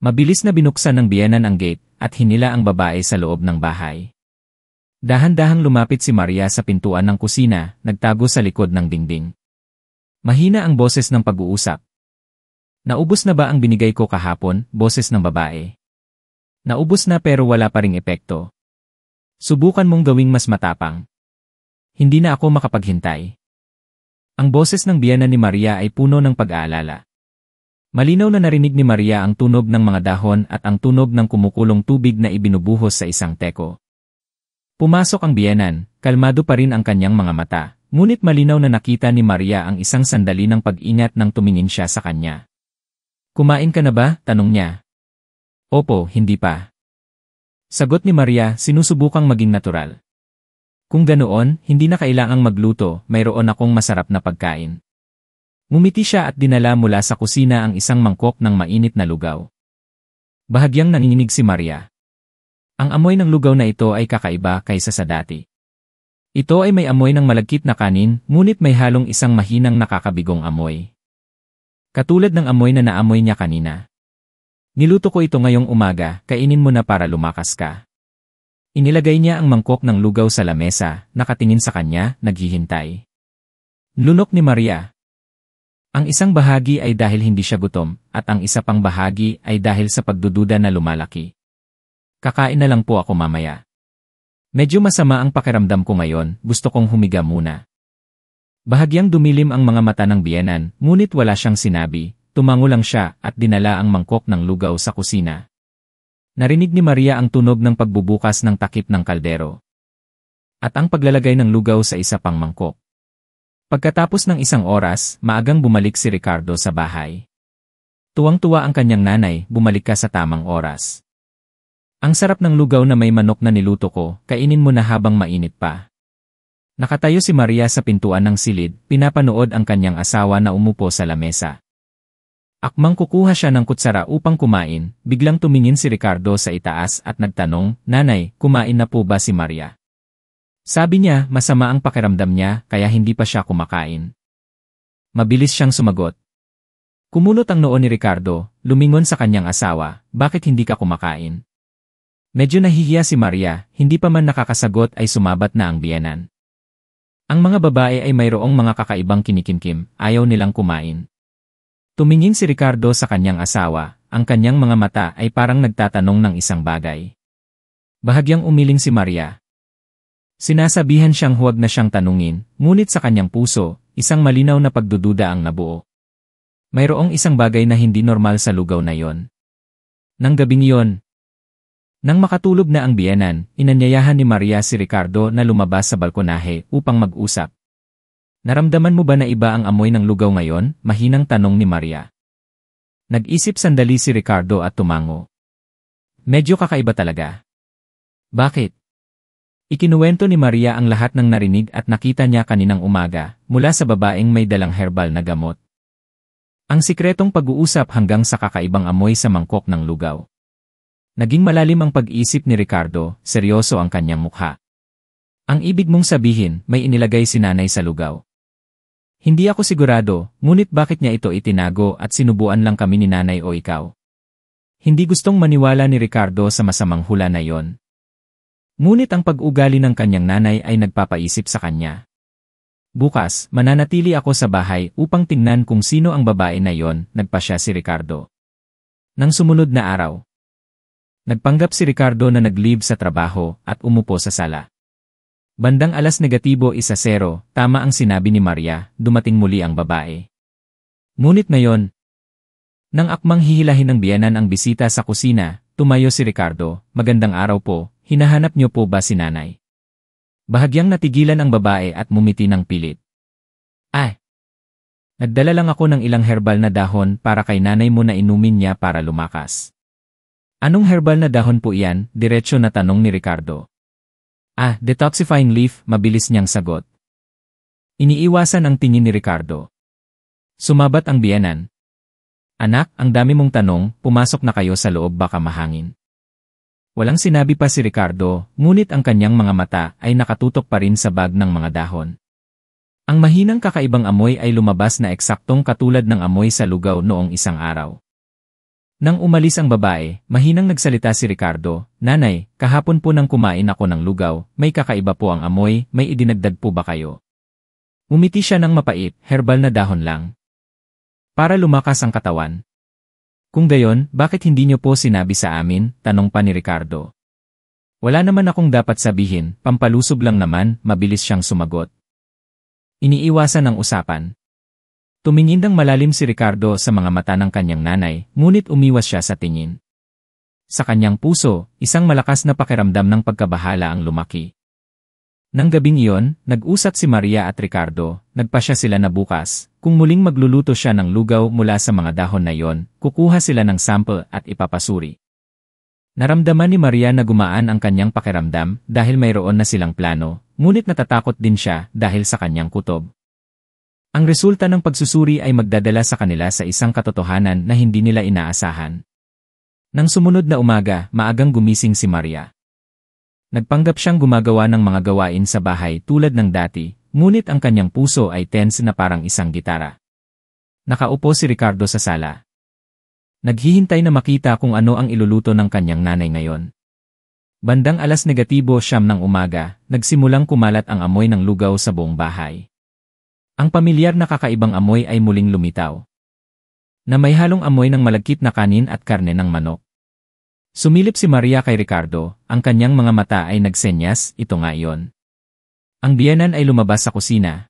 Mabilis na binuksan ng biyenan ang gate at hinila ang babae sa loob ng bahay. Dahan-dahang lumapit si Maria sa pintuan ng kusina, nagtago sa likod ng dingding. Mahina ang boses ng pag-uusap. Naubos na ba ang binigay ko kahapon, boses ng babae? Naubos na pero wala pa ring epekto. Subukan mong gawing mas matapang. Hindi na ako makapaghintay. Ang boses ng biyenan ni Maria ay puno ng pag-aalala. Malinaw na narinig ni Maria ang tunog ng mga dahon at ang tunog ng kumukulong tubig na ibinubuhos sa isang teko. Pumasok ang biyenan, kalmado pa rin ang kanyang mga mata, ngunit malinaw na nakita ni Maria ang isang sandali ng pag-ingat nang tumingin siya sa kanya. Kumain ka na ba? Tanong niya. Opo, hindi pa. Sagot ni Maria, sinusubukang maging natural. Kung ganoon, hindi na kailangang magluto, mayroon akong masarap na pagkain. Ngumiti siya at dinala mula sa kusina ang isang mangkok ng mainit na lugaw. Bahagyang nanginginig si Maria. Ang amoy ng lugaw na ito ay kakaiba kaysa sa dati. Ito ay may amoy ng malagkit na kanin, ngunit may halong isang mahinang nakakabigong amoy. Katulad ng amoy na naamoy niya kanina. Niluto ko ito ngayong umaga, kainin mo na para lumakas ka. Inilagay niya ang mangkok ng lugaw sa lamesa, nakatingin sa kanya, naghihintay. Lunok ni Maria. Ang isang bahagi ay dahil hindi siya gutom, at ang isa pang bahagi ay dahil sa pagdududa na lumalaki. Kakain na lang po ako mamaya. Medyo masama ang pakiramdam ko ngayon, gusto kong humiga muna. Bahagyang dumilim ang mga mata ng biyenan, ngunit wala siyang sinabi. Tumango lang siya at dinala ang mangkok ng lugaw sa kusina. Narinig ni Maria ang tunog ng pagbubukas ng takip ng kaldero. At ang paglalagay ng lugaw sa isa pang mangkok. Pagkatapos ng isang oras, maagang bumalik si Ricardo sa bahay. Tuwang-tuwa ang kanyang nanay, bumalik ka sa tamang oras. Ang sarap ng lugaw na may manok na niluto ko, kainin mo na habang mainit pa. Nakatayo si Maria sa pintuan ng silid, pinapanood ang kanyang asawa na umupo sa lamesa. Akmang kukuha siya ng kutsara upang kumain, biglang tumingin si Ricardo sa itaas at nagtanong, Nanay, kumain na po ba si Maria? Sabi niya, masama ang pakiramdam niya, kaya hindi pa siya kumakain. Mabilis siyang sumagot. Kumunot ang noo ni Ricardo, lumingon sa kanyang asawa, bakit hindi ka kumakain? Medyo nahihiya si Maria, hindi pa man nakakasagot ay sumabat na ang biyenan. Ang mga babae ay mayroong mga kakaibang kinikimkim, ayaw nilang kumain. Tumingin si Ricardo sa kanyang asawa, ang kanyang mga mata ay parang nagtatanong ng isang bagay. Bahagyang umiling si Maria. Sinasabihan siyang huwag na siyang tanungin, ngunit sa kanyang puso, isang malinaw na pagdududa ang nabuo. Mayroong isang bagay na hindi normal sa lugaw na yon. Nang gabing yon, nang makatulog na ang biyenan, inanyayahan ni Maria si Ricardo na lumabas sa balkonahe upang mag-usap. Naramdaman mo ba na iba ang amoy ng lugaw ngayon? Mahinang tanong ni Maria. Nag-isip sandali si Ricardo at tumango. Medyo kakaiba talaga. Bakit? Ikinuwento ni Maria ang lahat ng narinig at nakita niya kaninang umaga mula sa babaeng may dalang herbal na gamot. Ang sikretong pag-uusap hanggang sa kakaibang amoy sa mangkok ng lugaw. Naging malalim ang pag-isip ni Ricardo, seryoso ang kanyang mukha. Ang ibig mong sabihin, may inilagay si nanay sa lugaw. Hindi ako sigurado, ngunit bakit niya ito itinago at sinubuan lang kami ni nanay o ikaw? Hindi gustong maniwala ni Ricardo sa masamang hula na iyon. Ngunit ang pag-ugali ng kanyang nanay ay nagpapaisip sa kanya. Bukas, mananatili ako sa bahay upang tingnan kung sino ang babae na iyon, nagpasya si Ricardo. Nang sumunod na araw, nagpanggap si Ricardo na nag-leave sa trabaho at umupo sa sala. Bandang 1:00, tama ang sinabi ni Maria, dumating muli ang babae. Ngunit ngayon, nang akmang hihilahin ng biyenan ang bisita sa kusina, tumayo si Ricardo, magandang araw po, hinahanap niyo po ba si nanay? Bahagyang natigilan ang babae at mumiti ng pilit. Nagdala lang ako ng ilang herbal na dahon para kay nanay mo na inumin niya para lumakas. Anong herbal na dahon po iyan? Diretso na tanong ni Ricardo. Detoxifying leaf, mabilis niyang sagot. Iniiwasan ang tingin ni Ricardo. Sumabat ang biyenan. Anak, ang dami mong tanong, pumasok na kayo sa loob baka mahangin. Walang sinabi pa si Ricardo, ngunit ang kanyang mga mata ay nakatutok pa rin sa bag ng mga dahon. Ang mahinang kakaibang amoy ay lumabas na eksaktong katulad ng amoy sa lugaw noong isang araw. Nang umalis ang babae, mahinang nagsalita si Ricardo, Nanay, kahapon po nang kumain ako ng lugaw, may kakaiba po ang amoy, may idinagdag po ba kayo? Umiti siya ng mapait, herbal na dahon lang. Para lumakas ang katawan. Kung gayon, bakit hindi niyo po sinabi sa amin? Tanong pa ni Ricardo. Wala naman akong dapat sabihin, pampalusob lang naman, mabilis siyang sumagot. Iniiwasan ang usapan. Tumingin ng malalim si Ricardo sa mga mata ng kanyang nanay, ngunit umiwas siya sa tingin. Sa kanyang puso, isang malakas na pakiramdam ng pagkabahala ang lumaki. Nang gabing iyon, nag-usap si Maria at Ricardo, nagpasya sila na bukas, kung muling magluluto siya ng lugaw mula sa mga dahon na iyon, kukuha sila ng sample at ipapasuri. Naramdaman ni Maria na gumaan ang kanyang pakiramdam dahil mayroon na silang plano, ngunit natatakot din siya dahil sa kanyang kutob. Ang resulta ng pagsusuri ay magdadala sa kanila sa isang katotohanan na hindi nila inaasahan. Nang sumunod na umaga, maagang gumising si Maria. Nagpanggap siyang gumagawa ng mga gawain sa bahay tulad ng dati, ngunit ang kanyang puso ay tense na parang isang gitara. Nakaupo si Ricardo sa sala. Naghihintay na makita kung ano ang iluluto ng kanyang nanay ngayon. Bandang 9:00 ng umaga, nagsimulang kumalat ang amoy ng lugaw sa buong bahay. Ang pamilyar na kakaibang amoy ay muling lumitaw. Na may halong amoy ng malagkit na kanin at karne ng manok. Sumilip si Maria kay Ricardo, ang kanyang mga mata ay nagsenyas, ito nga iyon. Ang biyenan ay lumabas sa kusina.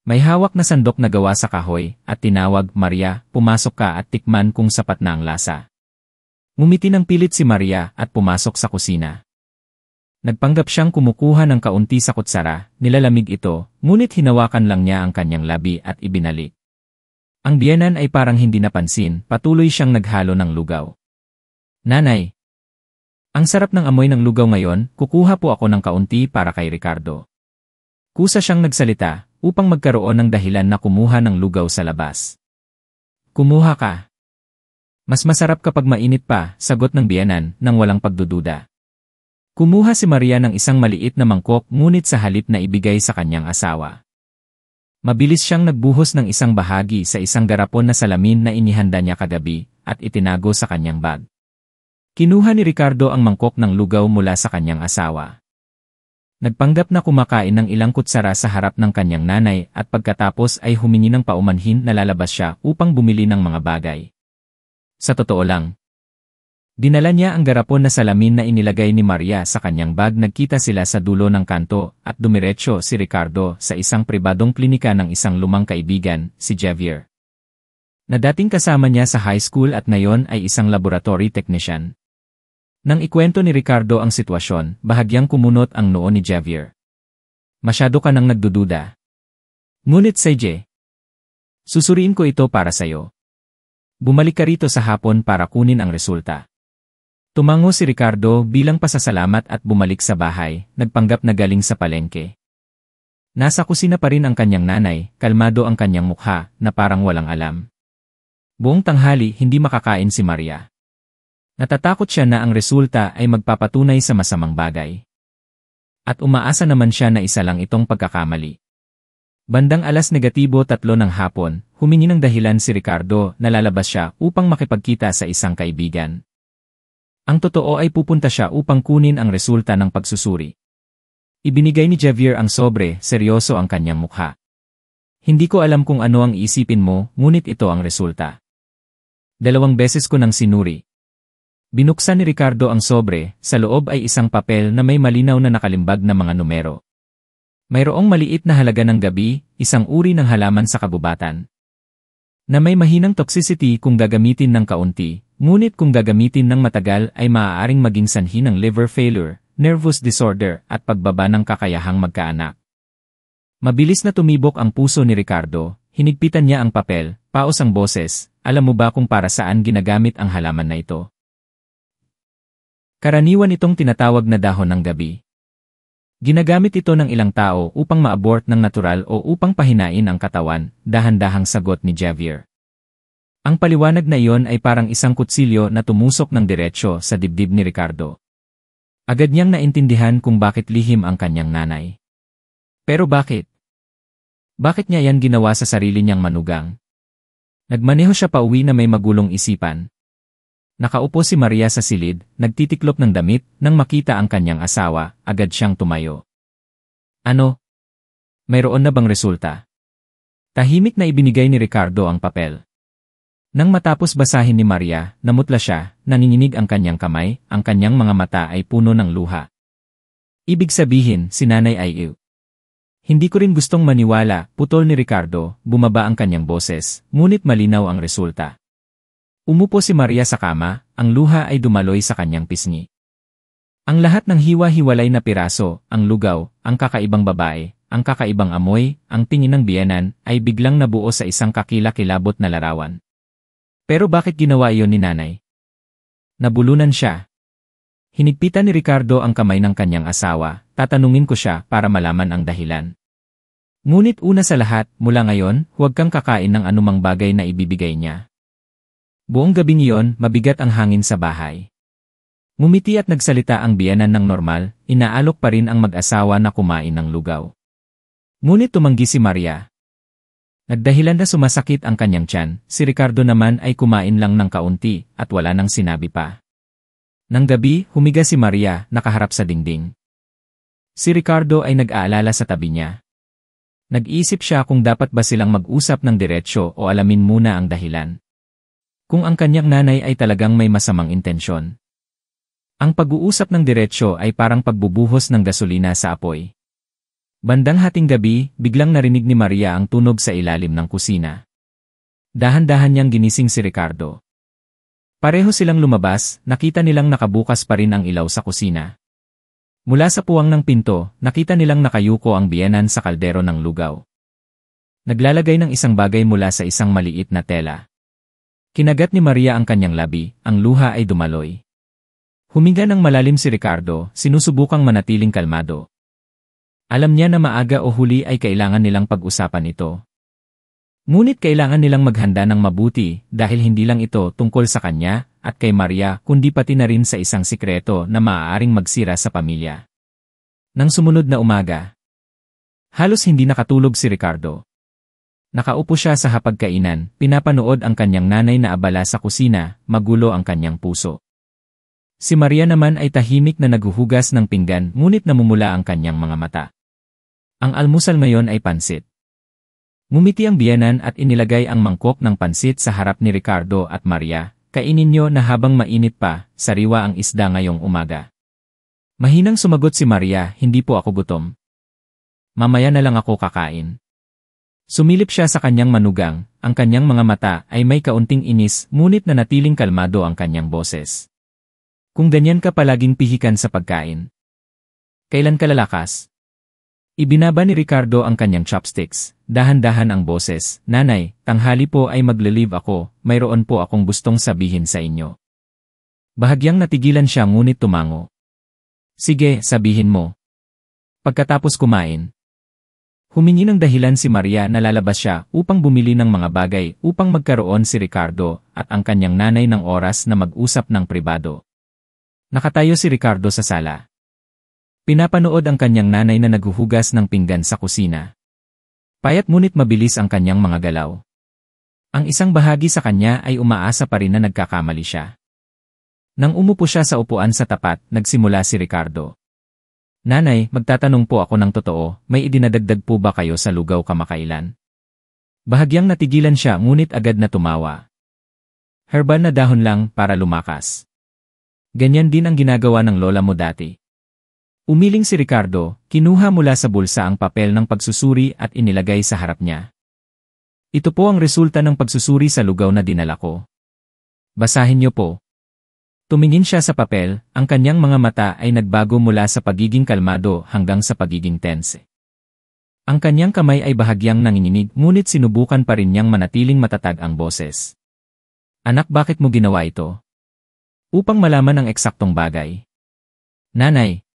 May hawak na sandok na gawa sa kahoy, at tinawag, Maria, pumasok ka at tikman kung sapat na ang lasa. Ngumiti ng pilit si Maria at pumasok sa kusina. Nagpanggap siyang kumukuha ng kaunti sa kutsara, nilalamig ito, ngunit hinawakan lang niya ang kanyang labi at ibinalik. Ang biyenan ay parang hindi napansin, patuloy siyang naghalo ng lugaw. Nanay! Ang sarap ng amoy ng lugaw ngayon, kukuha po ako ng kaunti para kay Ricardo. Kusa siyang nagsalita, upang magkaroon ng dahilan na kumuha ng lugaw sa labas. Kumuha ka. Mas masarap kapag mainit pa, sagot ng biyenan, nang walang pagdududa. Kumuha si Maria ng isang maliit na mangkok ngunit sa halip na ibigay sa kanyang asawa. Mabilis siyang nagbuhos ng isang bahagi sa isang garapon na salamin na inihanda niya kagabi at itinago sa kanyang bag. Kinuha ni Ricardo ang mangkok ng lugaw mula sa kanyang asawa. Nagpanggap na kumakain ng ilang kutsara sa harap ng kanyang nanay at pagkatapos ay humingi ng paumanhin na lalabas siya upang bumili ng mga bagay. Sa totoo lang, dinala niya ang garapon na salamin na inilagay ni Maria sa kanyang bag. Nagkita sila sa dulo ng kanto at dumiretso si Ricardo sa isang pribadong klinika ng isang lumang kaibigan, si Javier. Na dating kasama niya sa high school at ngayon ay isang laboratory technician. Nang ikwento ni Ricardo ang sitwasyon, bahagyang kumunot ang noo ni Javier. Masyado ka nang nagdududa. Ngunit CJ, susuriin ko ito para sayo. Bumalik ka rito sa hapon para kunin ang resulta. Tumango si Ricardo bilang pasasalamat at bumalik sa bahay, nagpanggap na galing sa palengke. Nasa kusina pa rin ang kanyang nanay, kalmado ang kanyang mukha, na parang walang alam. Buong tanghali hindi makakain si Maria. Natatakot siya na ang resulta ay magpapatunay sa masamang bagay. At umaasa naman siya na isa lang itong pagkakamali. Bandang 3:03 ng hapon, humingi ng dahilan si Ricardo na lalabas siya upang makipagkita sa isang kaibigan. Ang totoo ay pupunta siya upang kunin ang resulta ng pagsusuri. Ibinigay ni Javier ang sobre, seryoso ang kanyang mukha. Hindi ko alam kung ano ang iisipin mo, ngunit ito ang resulta. 2 beses ko nang sinuri. Binuksan ni Ricardo ang sobre, sa loob ay isang papel na may malinaw na nakalimbag na mga numero. Mayroong maliit na halaga ng gabi, isang uri ng halaman sa kabubatan. Na may mahinang toxicity kung gagamitin ng kaunti, ngunit kung gagamitin ng matagal ay maaaring maging sanhi ng liver failure, nervous disorder at pagbaba ng kakayahang magkaanak. Mabilis na tumibok ang puso ni Ricardo, hinigpitan niya ang papel, paos ang boses, alam mo ba kung para saan ginagamit ang halaman na ito? Karaniwan itong tinatawag na dahon ng gabi. Ginagamit ito ng ilang tao upang ma-abort ng natural o upang pahinain ang katawan, dahan-dahang sagot ni Javier. Ang paliwanag na iyon ay parang isang kutsilyo na tumusok ng diretsyo sa dibdib ni Ricardo. Agad niyang naintindihan kung bakit lihim ang kanyang nanay. Pero bakit? Bakit niya yan ginawa sa sarili niyang manugang? Nagmaneho siya pauwi na may magulong isipan. Nakaupo si Maria sa silid, nagtitiklop ng damit, nang makita ang kanyang asawa, agad siyang tumayo. Ano? Mayroon na bang resulta? Tahimik na ibinigay ni Ricardo ang papel. Nang matapos basahin ni Maria, namutla siya, nanginginig ang kanyang kamay, ang kanyang mga mata ay puno ng luha. Ibig sabihin, si nanay ay ill. Hindi ko rin gustong maniwala, putol ni Ricardo, bumaba ang kanyang boses, ngunit malinaw ang resulta. Umupo si Maria sa kama, ang luha ay dumaloy sa kanyang pisngi. Ang lahat ng hiwa-hiwalay na piraso, ang lugaw, ang kakaibang babae, ang kakaibang amoy, ang tingin ng biyenan, ay biglang nabuo sa isang kakilakilabot na larawan. Pero bakit ginawa iyon ni nanay? Nabulunan siya. Hinigpitan ni Ricardo ang kamay ng kanyang asawa, tatanungin ko siya para malaman ang dahilan. Ngunit una sa lahat, mula ngayon, huwag kang kakain ng anumang bagay na ibibigay niya. Buong gabing iyon, mabigat ang hangin sa bahay. Ngumiti at nagsalita ang biyenan ng normal, inaalok pa rin ang mag-asawa na kumain ng lugaw. Ngunit tumanggi si Maria. Nagdahilan na sumasakit ang kanyang tiyan, si Ricardo naman ay kumain lang ng kaunti at wala nang sinabi pa. Nang gabi, humiga si Maria, nakaharap sa dingding. Si Ricardo ay nag-aalala sa tabi niya. Nag-iisip siya kung dapat ba silang mag-usap ng diretsyo o alamin muna ang dahilan. Kung ang kanyang nanay ay talagang may masamang intensyon. Ang pag-uusap ng diretsyo ay parang pagbubuhos ng gasolina sa apoy. Bandang hating gabi, biglang narinig ni Maria ang tunog sa ilalim ng kusina. Dahan-dahan niyang ginising si Ricardo. Pareho silang lumabas, nakita nilang nakabukas pa rin ang ilaw sa kusina. Mula sa puwang ng pinto, nakita nilang nakayuko ang biyenan sa kaldero ng lugaw. Naglalagay ng isang bagay mula sa isang maliit na tela. Kinagat ni Maria ang kanyang labi, ang luha ay dumaloy. Huminga ng malalim si Ricardo, sinusubukang manatiling kalmado. Alam niya na maaga o huli ay kailangan nilang pag-usapan ito. Ngunit kailangan nilang maghanda ng mabuti dahil hindi lang ito tungkol sa kanya at kay Maria kundi pati na rin sa isang sikreto na maaaring magsira sa pamilya. Nang sumunod na umaga, halos hindi nakatulog si Ricardo. Nakaupo siya sa hapagkainan, pinapanood ang kanyang nanay na abala sa kusina, magulo ang kanyang puso. Si Maria naman ay tahimik na naghuhugas ng pinggan ngunit namumula ang kanyang mga mata. Ang almusal ngayon ay pansit. Ngumiti ang biyenan at inilagay ang mangkok ng pansit sa harap ni Ricardo at Maria, kainin niyo na habang mainit pa, sariwa ang isda ngayong umaga. Mahinang sumagot si Maria, hindi po ako gutom. Mamaya na lang ako kakain. Sumilip siya sa kanyang manugang, ang kanyang mga mata ay may kaunting inis ngunit nanatiling kalmado ang kanyang boses. Kung ganyan ka palaging pihikan sa pagkain. Kailan ka lalakas? Ibinaba ni Ricardo ang kanyang chopsticks, dahan-dahan ang boses, Nanay, tanghali po ay magle-leave ako, mayroon po akong gustong sabihin sa inyo. Bahagyang natigilan siya ngunit tumango. Sige, sabihin mo. Pagkatapos kumain. Humingi ng dahilan si Maria na lalabas siya upang bumili ng mga bagay upang magkaroon si Ricardo at ang kanyang nanay ng oras na mag-usap ng pribado. Nakatayo si Ricardo sa sala. Pinapanood ang kanyang nanay na naghuhugas ng pinggan sa kusina. Payat ngunit mabilis ang kanyang mga galaw. Ang isang bahagi sa kanya ay umaasa pa rin na nagkakamali siya. Nang umupo siya sa upuan sa tapat, nagsimula si Ricardo. Nanay, magtatanong po ako ng totoo, may idinadagdag po ba kayo sa lugaw kamakailan? Bahagyang natigilan siya ngunit agad na tumawa. Herbal na dahon lang para lumakas. Ganyan din ang ginagawa ng lola mo dati. Umiling si Ricardo, kinuha mula sa bulsa ang papel ng pagsusuri at inilagay sa harap niya. Ito po ang resulta ng pagsusuri sa lugaw na dinala ko. Basahin niyo po. Tumingin siya sa papel, ang kanyang mga mata ay nagbago mula sa pagiging kalmado hanggang sa pagiging tense. Ang kanyang kamay ay bahagyang nanginginig ngunit sinubukan pa rin niyang manatiling matatag ang boses. Anak, bakit mo ginawa ito? Upang malaman ang eksaktong bagay. Nanay.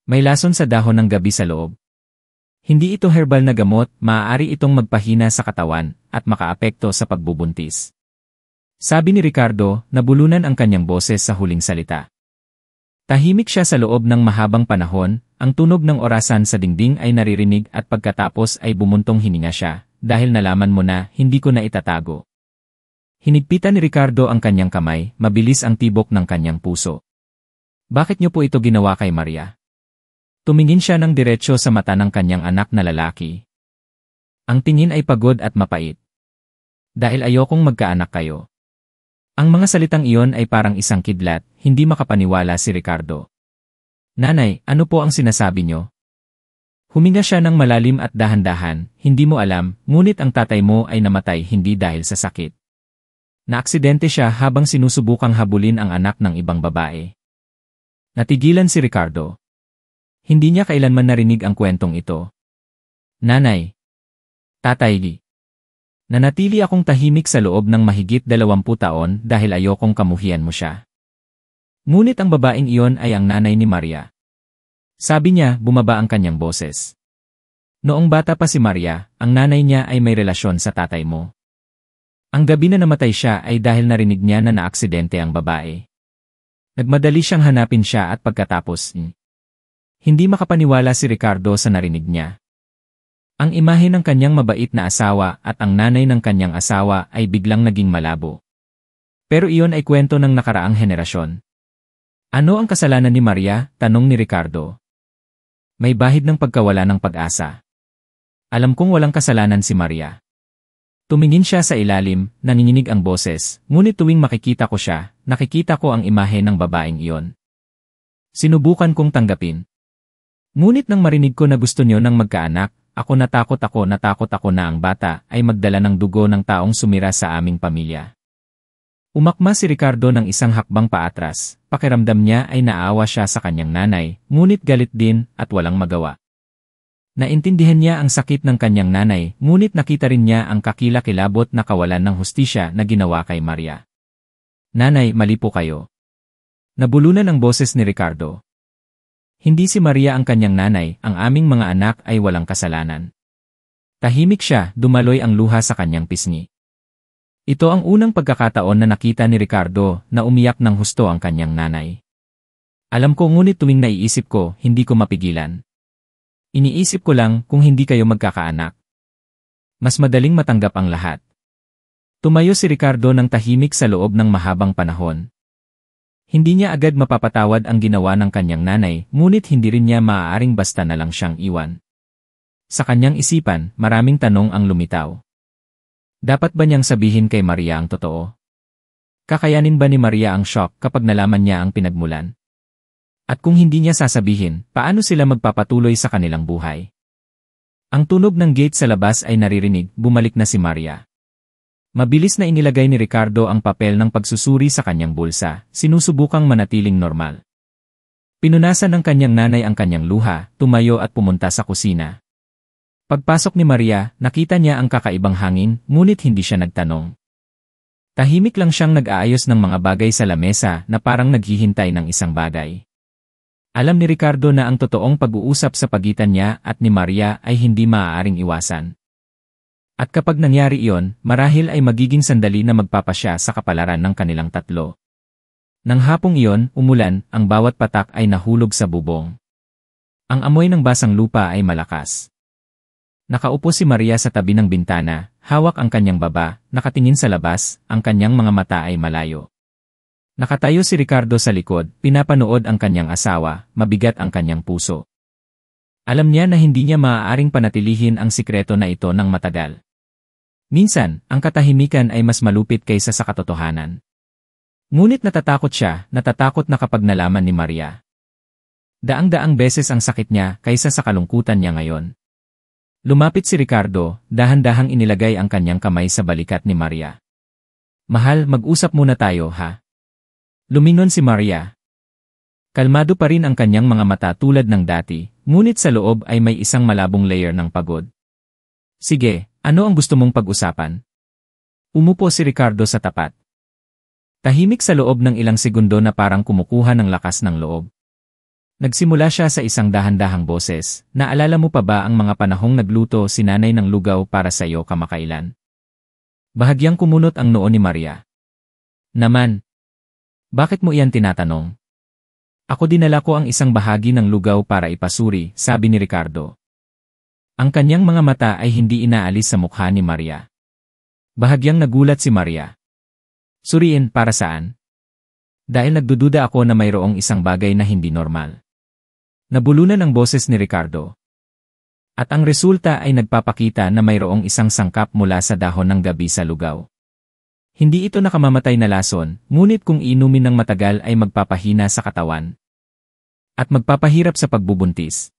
May lason sa dahon ng gabi sa loob. Hindi ito herbal na gamot, maaari itong magpahina sa katawan at makaapekto sa pagbubuntis. Sabi ni Ricardo, nabulunan ang kanyang boses sa huling salita. Tahimik siya sa loob ng mahabang panahon, ang tunog ng orasan sa dingding ay naririnig at pagkatapos ay bumuntong hininga siya, dahil nalaman mo na hindi ko na itatago. Hinigpitan ni Ricardo ang kanyang kamay, mabilis ang tibok ng kanyang puso. Bakit niyo po ito ginawa kay Maria? Tumingin siya ng diretsyo sa mata ng kanyang anak na lalaki. Ang tingin ay pagod at mapait. Dahil ayokong magkaanak kayo. Ang mga salitang iyon ay parang isang kidlat, hindi makapaniwala si Ricardo. Nanay, ano po ang sinasabi niyo? Huminga siya ng malalim at dahan-dahan, hindi mo alam, ngunit ang tatay mo ay namatay hindi dahil sa sakit. Naaksidente siya habang sinusubukang habulin ang anak ng ibang babae. Natigilan si Ricardo. Hindi niya kailanman narinig ang kwentong ito. Nanay. Tatay. Nanatili akong tahimik sa loob ng mahigit 20 taon dahil ayokong kamuhian mo siya. Ngunit ang babaeng iyon ay ang nanay ni Maria. Sabi niya, bumaba ang kanyang boses. Noong bata pa si Maria, ang nanay niya ay may relasyon sa tatay mo. Ang gabi na namatay siya ay dahil narinig niya na naaksidente ang babae. Nagmadali siyang hanapin siya at pagkatapos, hindi makapaniwala si Ricardo sa narinig niya. Ang imahe ng kanyang mabait na asawa at ang nanay ng kanyang asawa ay biglang naging malabo. Pero iyon ay kwento ng nakaraang henerasyon. Ano ang kasalanan ni Maria? Tanong ni Ricardo. May bahid ng pagkawala ng pag-asa. Alam kong walang kasalanan si Maria. Tumingin siya sa ilalim, nanginginig ang boses, ngunit tuwing makikita ko siya, nakikita ko ang imahe ng babaeng iyon. Sinubukan kong tanggapin. Ngunit nang marinig ko na gusto niyo ng magkaanak, natakot ako na ang bata ay magdala ng dugo ng taong sumira sa aming pamilya. Umakma si Ricardo ng isang hakbang paatras, pakiramdam niya ay naawa siya sa kanyang nanay, ngunit galit din at walang magawa. Naintindihan niya ang sakit ng kanyang nanay, ngunit nakita rin niya ang kakilakilabot na kawalan ng hustisya na ginawa kay Maria. Nanay, mali po kayo. Nabulunan ang boses ni Ricardo. Hindi si Maria ang kanyang nanay, ang aming mga anak ay walang kasalanan. Tahimik siya, dumaloy ang luha sa kanyang pisngi. Ito ang unang pagkakataon na nakita ni Ricardo na umiyak ng husto ang kanyang nanay. Alam ko ngunit tuwing naiisip ko, hindi ko mapigilan. Iniisip ko lang kung hindi kayo magkakaanak. Mas madaling matanggap ang lahat. Tumayo si Ricardo ng tahimik sa loob ng mahabang panahon. Hindi niya agad mapapatawad ang ginawa ng kanyang nanay, ngunit hindi rin niya maaaring basta na lang siyang iwan. Sa kanyang isipan, maraming tanong ang lumitaw. Dapat ba niyang sabihin kay Maria ang totoo? Kakayanin ba ni Maria ang shock kapag nalaman niya ang pinagmulan? At kung hindi niya sasabihin, paano sila magpapatuloy sa kanilang buhay? Ang tunog ng gate sa labas ay naririnig, bumalik na si Maria. Mabilis na inilagay ni Ricardo ang papel ng pagsusuri sa kanyang bulsa, sinusubukang manatiling normal. Pinunasan ng kanyang nanay ang kanyang luha, tumayo at pumunta sa kusina. Pagpasok ni Maria, nakita niya ang kakaibang hangin, ngunit hindi siya nagtanong. Tahimik lang siyang nag-aayos ng mga bagay sa lamesa na parang naghihintay ng isang bagay. Alam ni Ricardo na ang totoong pag-uusap sa pagitan niya at ni Maria ay hindi maaaring iwasan. At kapag nangyari iyon, marahil ay magiging sandali na magpapasya sa kapalaran ng kanilang tatlo. Nang hapong iyon, umulan, ang bawat patak ay nahulog sa bubong. Ang amoy ng basang lupa ay malakas. Nakaupo si Maria sa tabi ng bintana, hawak ang kanyang baba, nakatingin sa labas, ang kanyang mga mata ay malayo. Nakatayo si Ricardo sa likod, pinapanood ang kanyang asawa, mabigat ang kanyang puso. Alam niya na hindi niya maaaring panatilihin ang sikreto na ito ng matagal. Minsan, ang katahimikan ay mas malupit kaysa sa katotohanan. Ngunit natatakot siya, natatakot na kapag nalaman ni Maria. Daang-daang beses ang sakit niya kaysa sa kalungkutan niya ngayon. Lumapit si Ricardo, dahan-dahang inilagay ang kanyang kamay sa balikat ni Maria. Mahal, mag-usap muna tayo ha? Lumingon si Maria. Kalmado pa rin ang kanyang mga mata tulad ng dati, ngunit sa loob ay may isang malabong layer ng pagod. Sige, ano ang gusto mong pag-usapan? Umupo si Ricardo sa tapat. Tahimik sa loob ng ilang segundo na parang kumukuha ng lakas ng loob. Nagsimula siya sa isang dahan-dahang boses, naalala mo pa ba ang mga panahong nagluto si nanay ng lugaw para sa iyo kamakailan? Bahagyang kumunot ang noo ni Maria. Naman, bakit mo iyan tinatanong? Ako dinala ko ang isang bahagi ng lugaw para ipasuri, sabi ni Ricardo. Ang kanyang mga mata ay hindi inaalis sa mukha ni Maria. Bahagyang nagulat si Maria. Suriin, para saan? Dahil nagdududa ako na mayroong isang bagay na hindi normal. Nabulunan ang boses ni Ricardo. At ang resulta ay nagpapakita na mayroong isang sangkap mula sa dahon ng gabi sa lugaw. Hindi ito nakamamatay na lason, ngunit kung inumin ng matagal ay magpapahina sa katawan. At magpapahirap sa pagbubuntis.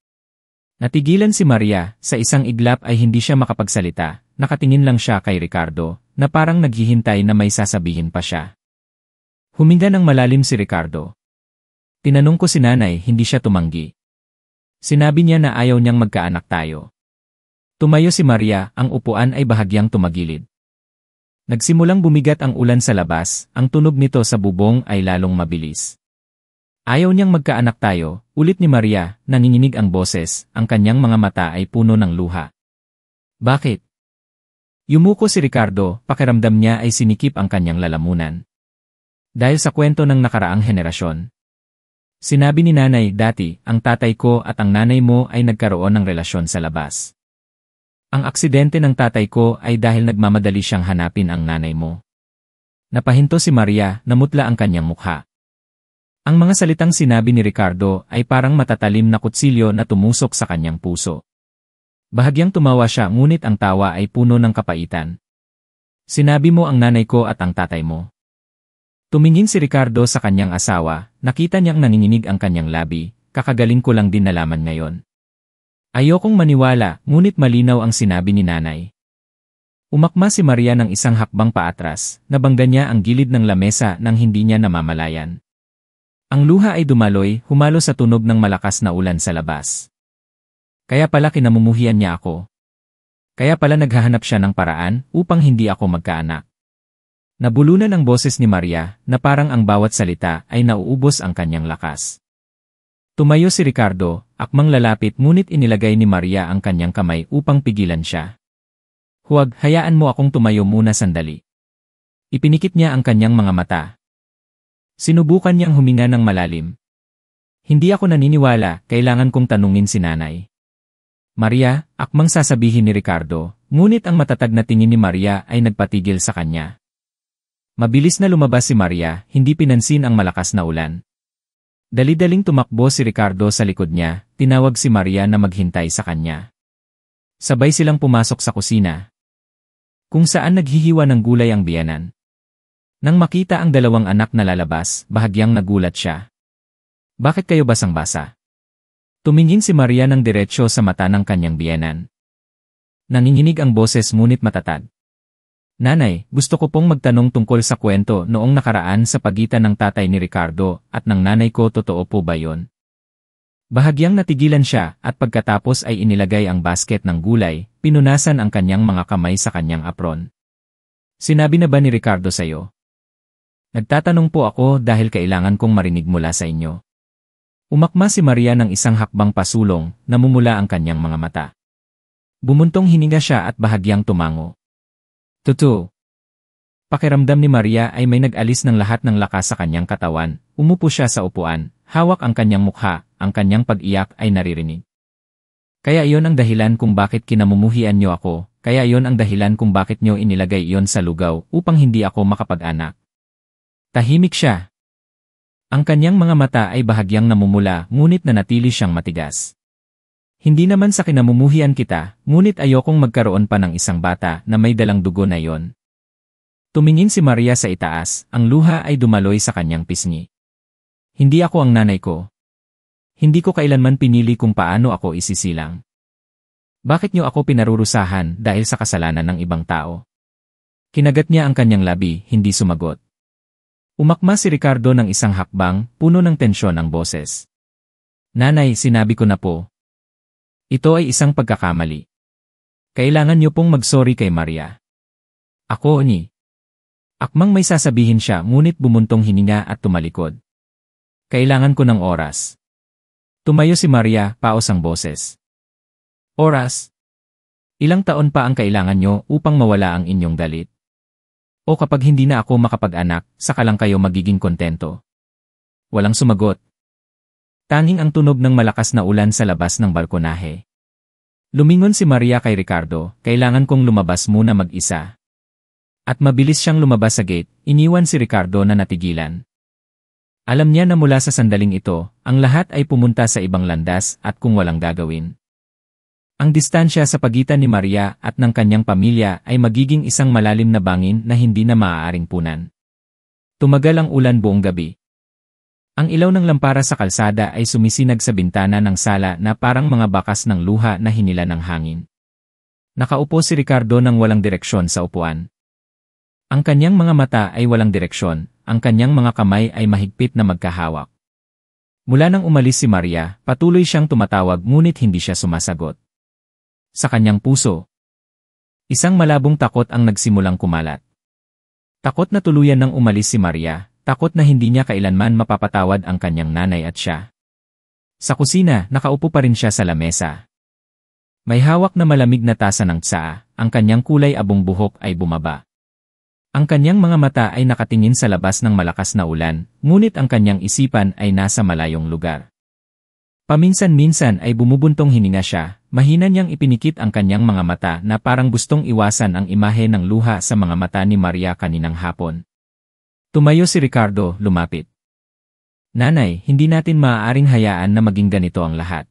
Natigilan si Maria, sa isang iglap ay hindi siya makapagsalita, nakatingin lang siya kay Ricardo, na parang naghihintay na may sasabihin pa siya. Huminga ng malalim si Ricardo. Tinanong ko si nanay, hindi siya tumanggi. Sinabi niya na ayaw niyang magkaanak tayo. Tumayo si Maria, ang upuan ay bahagyang tumagilid. Nagsimulang bumigat ang ulan sa labas, ang tunog nito sa bubong ay lalong mabilis. Ayaw niyang magkaanak tayo, ulit ni Maria, nanginginig ang boses, ang kanyang mga mata ay puno ng luha. Bakit? Yumuko si Ricardo, pakiramdam niya ay sinikip ang kanyang lalamunan. Dahil sa kwento ng nakaraang henerasyon. Sinabi ni nanay dati, ang tatay ko at ang nanay mo ay nagkaroon ng relasyon sa labas. Ang aksidente ng tatay ko ay dahil nagmamadali siyang hanapin ang nanay mo. Napahinto si Maria, namutla ang kanyang mukha. Ang mga salitang sinabi ni Ricardo ay parang matatalim na kutsilyo na tumusok sa kanyang puso. Bahagyang tumawa siya ngunit ang tawa ay puno ng kapaitan. Sinabi mo ang nanay ko at ang tatay mo. Tumingin si Ricardo sa kanyang asawa, nakita niyang nanginginig ang kanyang labi, kakagaling ko lang din nalaman ngayon. Ayokong maniwala, ngunit malinaw ang sinabi ni nanay. Umakma si Maria ng isang hakbang paatras, nabangga niya ang gilid ng lamesa nang hindi niya namamalayan. Ang luha ay dumaloy, humalo sa tunog ng malakas na ulan sa labas. Kaya pala kinamumuhian niya ako. Kaya pala naghahanap siya ng paraan upang hindi ako magkaanak. Nabulunan ang boses ni Maria na parang ang bawat salita ay nauubos ang kanyang lakas. Tumayo si Ricardo, akmang lalapit ngunit inilagay ni Maria ang kanyang kamay upang pigilan siya. Huwag, hayaan mo akong tumayo muna sandali. Ipinikit niya ang kanyang mga mata. Sinubukan niyang huminga ng malalim. Hindi ako naniniwala, kailangan kong tanungin si nanay. Maria, akmang sasabihin ni Ricardo, ngunit ang matatag na tingin ni Maria ay nagpatigil sa kanya. Mabilis na lumabas si Maria, hindi pinansin ang malakas na ulan. Dali-daling tumakbo si Ricardo sa likod niya, tinawag si Maria na maghintay sa kanya. Sabay silang pumasok sa kusina. Kung saan naghihiwa ng gulay ang biyenan. Nang makita ang dalawang anak na lalabas, bahagyang nagulat siya. Bakit kayo basang-basa? Tumingin si Maria ng diretsyo sa mata ng kanyang biyenan. Nanginginig ang boses ngunit matatag. Nanay, gusto ko pong magtanong tungkol sa kwento noong nakaraan sa pagitan ng tatay ni Ricardo at ng nanay ko, totoo po ba yon? Bahagyang natigilan siya at pagkatapos ay inilagay ang basket ng gulay, pinunasan ang kanyang mga kamay sa kanyang apron. Sinabi na ba ni Ricardo sa'yo? Nagtatanong po ako dahil kailangan kong marinig mula sa inyo. Umakma si Maria ng isang hakbang pasulong, namumula ang kanyang mga mata. Bumuntong hininga siya at bahagyang tumango. Totoo. Pakiramdam ni Maria ay may nag-alis ng lahat ng lakas sa kanyang katawan, umupo siya sa upuan, hawak ang kanyang mukha, ang kanyang pag-iyak ay naririnig. Kaya iyon ang dahilan kung bakit kinamumuhian niyo ako, kaya iyon ang dahilan kung bakit niyo inilagay iyon sa lugaw upang hindi ako makapag-anak. Tahimik siya. Ang kanyang mga mata ay bahagyang namumula ngunit nanatili siyang matigas. Hindi naman sa kinamumuhian kita, ngunit ayokong magkaroon pa ng isang bata na may dalang dugo na iyon. Tumingin si Maria sa itaas, ang luha ay dumaloy sa kanyang pisngi. Hindi ako ang nanay ko. Hindi ko kailanman pinili kung paano ako isisilang. Bakit niyo ako pinarurusahan dahil sa kasalanan ng ibang tao? Kinagat niya ang kanyang labi, hindi sumagot. Umakma si Ricardo ng isang hakbang, puno ng tensyon ang boses. Nanay, sinabi ko na po. Ito ay isang pagkakamali. Kailangan niyo pong mag-sorry kay Maria. Ako ni. Akmang may sasabihin siya ngunit bumuntong hininga at tumalikod. Kailangan ko ng oras. Tumayo si Maria, paos ang boses. Oras? Ilang taon pa ang kailangan niyo upang mawala ang inyong galit? O kapag hindi na ako makapag-anak, saka lang kayo magiging kontento? Walang sumagot. Tanging ang tunog ng malakas na ulan sa labas ng balkonahe. Lumingon si Maria kay Ricardo, kailangan kong lumabas muna mag-isa. At mabilis siyang lumabas sa gate, iniwan si Ricardo na natigilan. Alam niya na mula sa sandaling ito, ang lahat ay pumunta sa ibang landas at kung walang gagawin. Ang distansya sa pagitan ni Maria at ng kanyang pamilya ay magiging isang malalim na bangin na hindi na maaaring punan. Tumagal ang ulan buong gabi. Ang ilaw ng lampara sa kalsada ay sumisinag sa bintana ng sala na parang mga bakas ng luha na hinila ng hangin. Nakaupo si Ricardo nang walang direksyon sa upuan. Ang kanyang mga mata ay walang direksyon, ang kanyang mga kamay ay mahigpit na magkahawak. Mula nang umalis si Maria, patuloy siyang tumatawag ngunit hindi siya sumasagot. Sa kanyang puso, isang malabong takot ang nagsimulang kumalat. Takot na tuluyan nang umalis si Maria. Takot na hindi niya kailanman mapapatawad ang kanyang nanay at siya. Sa kusina, nakaupo pa rin siya sa lamesa. May hawak na malamig na tasa ng tsaa, ang kanyang kulay abong buhok ay bumaba. Ang kanyang mga mata ay nakatingin sa labas ng malakas na ulan, ngunit ang kanyang isipan ay nasa malayong lugar. Paminsan-minsan ay bumubuntong hininga siya, mahina niyang ipinikit ang kanyang mga mata na parang gustong iwasan ang imahe ng luha sa mga mata ni Maria kaninang hapon. Tumayo si Ricardo, lumapit. Nanay, hindi natin maaaring hayaan na maging ganito ang lahat.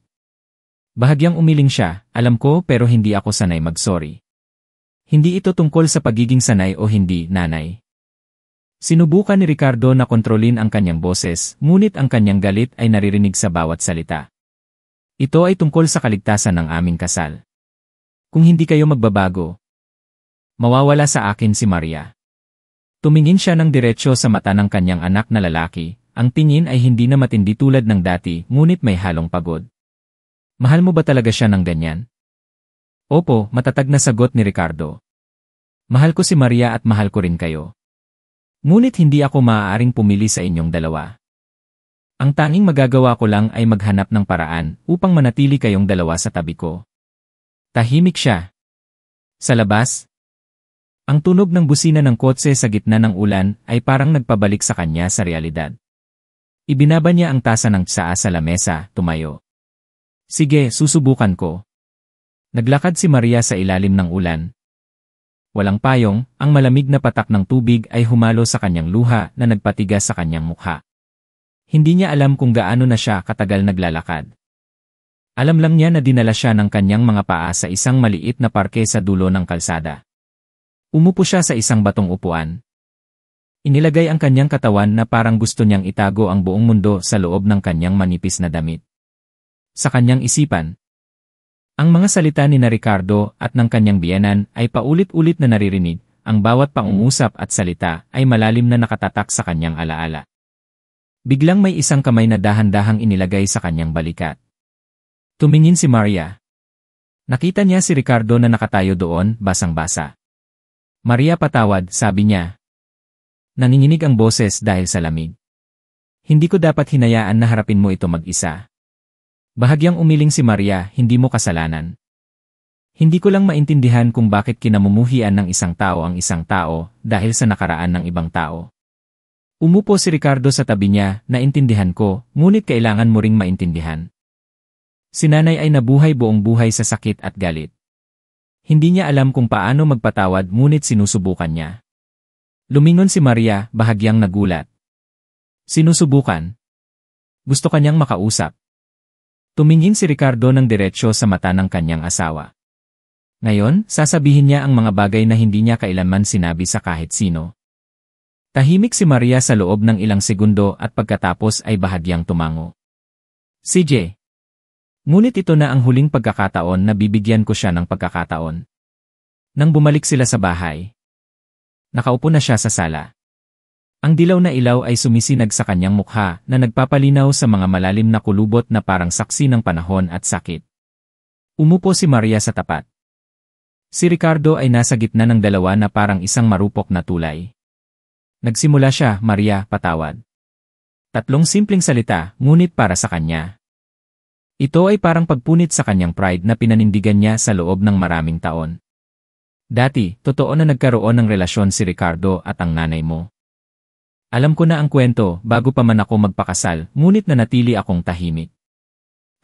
Bahagyang umiling siya, alam ko pero hindi ako sanay mag-sorry. Hindi ito tungkol sa pagiging sanay o hindi, nanay. Sinubukan ni Ricardo na kontrolin ang kanyang boses, ngunit ang kanyang galit ay naririnig sa bawat salita. Ito ay tungkol sa kaligtasan ng aming kasal. Kung hindi kayo magbabago, mawawala sa akin si Maria. Tumingin siya ng diretsyo sa mata ng kanyang anak na lalaki, ang tingin ay hindi na matindi tulad ng dati ngunit may halong pagod. Mahal mo ba talaga siya ng ganyan? Opo, matatag na sagot ni Ricardo. Mahal ko si Maria at mahal ko rin kayo. Ngunit hindi ako maaaring pumili sa inyong dalawa. Ang tanging magagawa ko lang ay maghanap ng paraan upang manatili kayong dalawa sa tabi ko. Tahimik siya. Sa labas, ang tunog ng busina ng kotse sa gitna ng ulan ay parang nagpabalik sa kanya sa realidad. Ibinaba niya ang tasa ng tsaa sa lamesa, tumayo. Sige, susubukan ko. Naglakad si Maria sa ilalim ng ulan. Walang payong, ang malamig na patak ng tubig ay humalo sa kanyang luha na nagpatigas sa kanyang mukha. Hindi niya alam kung gaano na siya katagal naglalakad. Alam lang niya na dinala siya ng kanyang mga paa sa isang maliit na parke sa dulo ng kalsada. Umupo siya sa isang batong upuan. Inilagay ang kanyang katawan na parang gusto niyang itago ang buong mundo sa loob ng kanyang manipis na damit. Sa kanyang isipan, ang mga salita ni Ricardo at ng kanyang biyenan ay paulit-ulit na naririnig, ang bawat pangungusap at salita ay malalim na nakatatak sa kanyang alaala. Biglang may isang kamay na dahan-dahang inilagay sa kanyang balikat. Tumingin si Maria. Nakita niya si Ricardo na nakatayo doon, basang-basa. Maria, patawad, sabi niya. Nanginginig ang boses dahil sa lamig. Hindi ko dapat hinayaan na harapin mo ito mag-isa. Bahagyang umiling si Maria, hindi mo kasalanan. Hindi ko lang maintindihan kung bakit kinamumuhian ng isang tao ang isang tao dahil sa nakaraan ng ibang tao. Umupo si Ricardo sa tabi niya, naintindihan ko, ngunit kailangan mo ring maintindihan. Si nanay ay nabuhay buong buhay sa sakit at galit. Hindi niya alam kung paano magpatawad ngunit sinusubukan niya. Lumingon si Maria, bahagyang nagulat. Sinusubukan. Gusto kanyang makausap. Tumingin si Ricardo ng diretsyo sa mata ng kanyang asawa. Ngayon, sasabihin niya ang mga bagay na hindi niya kailanman sinabi sa kahit sino. Tahimik si Maria sa loob ng ilang segundo at pagkatapos ay bahagyang tumango. CJ. Ngunit ito na ang huling pagkakataon na bibigyan ko siya ng pagkakataon. Nang bumalik sila sa bahay, nakaupo na siya sa sala. Ang dilaw na ilaw ay sumisinag sa kanyang mukha na nagpapalinaw sa mga malalim na kulubot na parang saksi ng panahon at sakit. Umupo si Maria sa tapat. Si Ricardo ay nasa gitna ng dalawa na parang isang marupok na tulay. Nagsimula siya, Maria, patawad. 3 simpleng salita, ngunit para sa kanya. Ito ay parang pagpunit sa kanyang pride na pinanindigan niya sa loob ng maraming taon. Dati, totoo na nagkaroon ng relasyon si Ricardo at ang nanay mo. Alam ko na ang kwento bago pa man ako magpakasal, ngunit nanatili akong tahimik.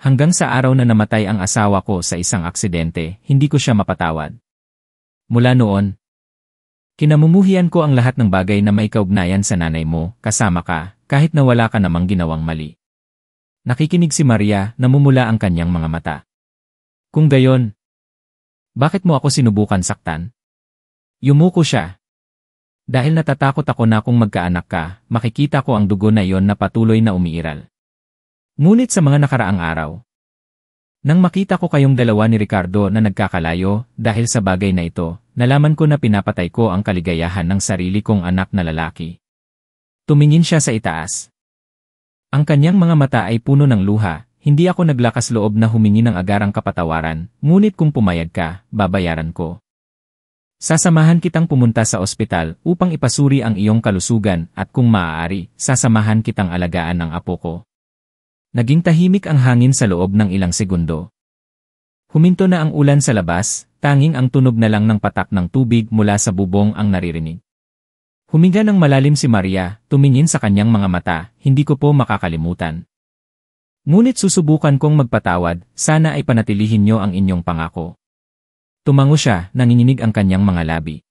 Hanggang sa araw na namatay ang asawa ko sa isang aksidente, hindi ko siya mapatawad. Mula noon, kinamumuhian ko ang lahat ng bagay na may kaugnayan sa nanay mo, kasama ka, kahit na wala ka namang ginawang mali. Nakikinig si Maria, namumula ang kanyang mga mata. Kung gayon, bakit mo ako sinubukan saktan? Yumuko siya. Dahil natatakot ako na kung magkaanak ka, makikita ko ang dugo na iyon na patuloy na umiiral. Ngunit sa mga nakaraang araw, nang makita ko kayong dalawa ni Ricardo na nagkakalayo dahil sa bagay na ito, nalaman ko na pinapatay ko ang kaligayahan ng sarili kong anak na lalaki. Tumingin siya sa itaas. Ang kanyang mga mata ay puno ng luha, hindi ako naglakas loob na humingi ng agarang kapatawaran, ngunit kung pumayag ka, babayaran ko. Sasamahan kitang pumunta sa ospital upang ipasuri ang iyong kalusugan at kung maaari, sasamahan kitang alagaan ng apo ko. Naging tahimik ang hangin sa loob ng ilang segundo. Huminto na ang ulan sa labas, tanging ang tunog na lang ng patak ng tubig mula sa bubong ang naririnig. Huminga ng malalim si Maria, tumingin sa kanyang mga mata, hindi ko po makakalimutan. Ngunit susubukan kong magpatawad, sana ay panatilihin niyo ang inyong pangako. Tumango siya, nanginginig ang kanyang mga labi.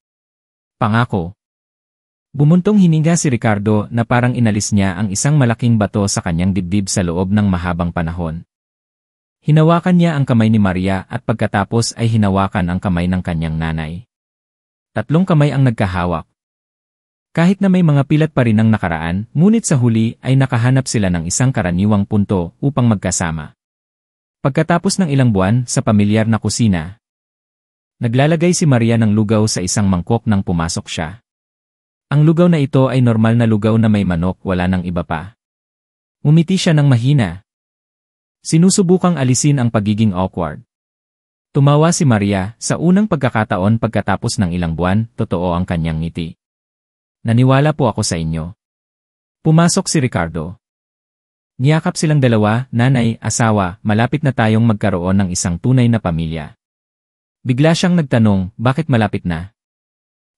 Pangako. Bumuntong hininga si Ricardo na parang inalis niya ang isang malaking bato sa kanyang dibdib sa loob ng mahabang panahon. Hinawakan niya ang kamay ni Maria at pagkatapos ay hinawakan ang kamay ng kanyang nanay. 3 kamay ang nagkahawak. Kahit na may mga pilat pa rin ang nakaraan, ngunit sa huli ay nakahanap sila ng isang karaniwang punto upang magkasama. Pagkatapos ng ilang buwan sa pamilyar na kusina, naglalagay si Maria ng lugaw sa isang mangkok nang pumasok siya. Ang lugaw na ito ay normal na lugaw na may manok, wala nang iba pa. Umiti siya ng mahina. Sinusubukang alisin ang pagiging awkward. Tumawa si Maria, sa unang pagkakataon pagkatapos ng ilang buwan, totoo ang kanyang ngiti. Naniwala po ako sa inyo. Pumasok si Ricardo. Niyakap silang dalawa, nanay, asawa, malapit na tayong magkaroon ng isang tunay na pamilya. Bigla siyang nagtanong, bakit malapit na?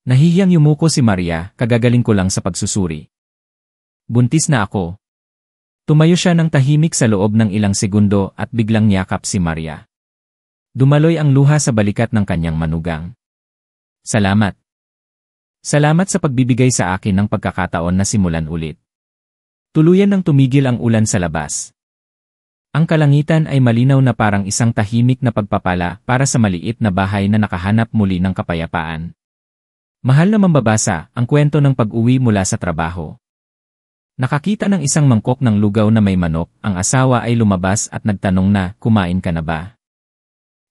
Nahihiyang yumuko si Maria, kagagaling ko lang sa pagsusuri. Buntis na ako. Tumayo siya ng tahimik sa loob ng ilang segundo at biglang niyakap si Maria. Dumaloy ang luha sa balikat ng kanyang manugang. Salamat. Salamat sa pagbibigay sa akin ng pagkakataon na simulan ulit. Tuluyan nang tumigil ang ulan sa labas. Ang kalangitan ay malinaw na parang isang tahimik na pagpapala para sa maliit na bahay na nakahanap muli ng kapayapaan. Mahal na mambabasa, ang kwento ng pag-uwi mula sa trabaho. Nakakita ng isang mangkok ng lugaw na may manok, ang asawa ay lumabas at nagtanong na, kumain ka na ba?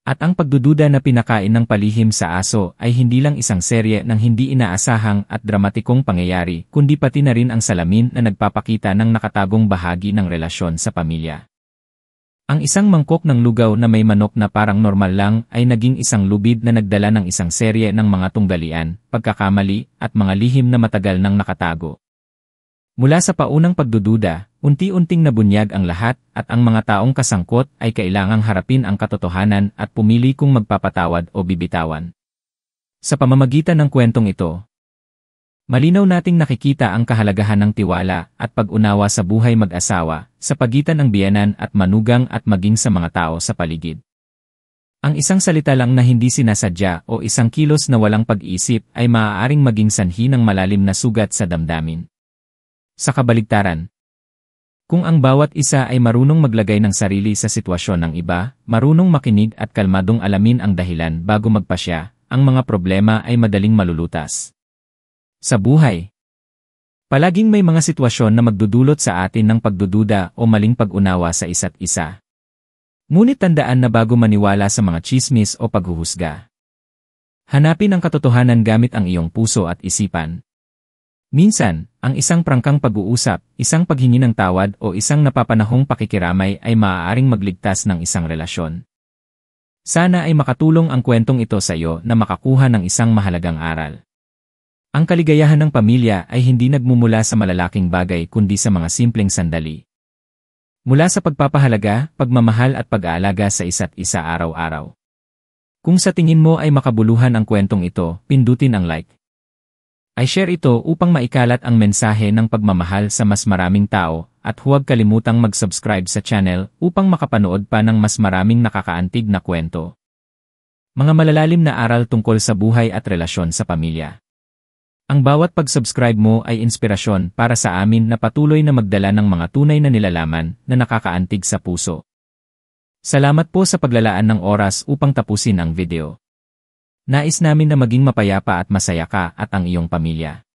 At ang pagdududa na pinakain ng palihim sa aso ay hindi lang isang serye ng hindi inaasahang at dramatikong pangyayari, kundi pati na rin ang salamin na nagpapakita ng nakatagong bahagi ng relasyon sa pamilya. Ang isang mangkok ng lugaw na may manok na parang normal lang ay naging isang lubid na nagdala ng isang serye ng mga tunggalian, pagkakamali, at mga lihim na matagal nang nakatago. Mula sa paunang pagdududa, unti-unting nabunyag ang lahat at ang mga taong kasangkot ay kailangang harapin ang katotohanan at pumili kung magpapatawad o bibitawan. Sa pamamagitan ng kwentong ito, Malinaw nating nakikita ang kahalagahan ng tiwala at pag-unawa sa buhay mag-asawa, sa pagitan ng biyenan at manugang at maging sa mga tao sa paligid. Ang isang salita lang na hindi sinasadya o isang kilos na walang pag-iisip ay maaaring maging sanhi ng malalim na sugat sa damdamin. Sa kabaligtaran, kung ang bawat isa ay marunong maglagay ng sarili sa sitwasyon ng iba, marunong makinig at kalmadong alamin ang dahilan bago magpasya, ang mga problema ay madaling malulutas. Sa buhay, palaging may mga sitwasyon na magdudulot sa atin ng pagdududa o maling pag-unawa sa isa't isa. Ngunit tandaan na bago maniwala sa mga tsismis o paghuhusga, hanapin ang katotohanan gamit ang iyong puso at isipan. Minsan, ang isang prangkang pag-uusap, isang paghingi ng tawad o isang napapanahong pakikiramay ay maaaring magligtas ng isang relasyon. Sana ay makatulong ang kwentong ito sa iyo na makakuha ng isang mahalagang aral. Ang kaligayahan ng pamilya ay hindi nagmumula sa malalaking bagay kundi sa mga simpleng sandali. Mula sa pagpapahalaga, pagmamahal at pag-aalaga sa isa't isa araw-araw. Kung sa tingin mo ay makabuluhan ang kwentong ito, pindutin ang like. Ay share ito upang maikalat ang mensahe ng pagmamahal sa mas maraming tao at huwag kalimutang mag-subscribe sa channel upang makapanood pa ng mas maraming nakakaantig na kwento. Mga malalalim na aral tungkol sa buhay at relasyon sa pamilya. Ang bawat pag-subscribe mo ay inspirasyon para sa amin na patuloy na magdala ng mga tunay na nilalaman na nakakaantig sa puso. Salamat po sa paglalaan ng oras upang tapusin ang video. Nais namin na maging mapayapa at masaya ka at ang iyong pamilya.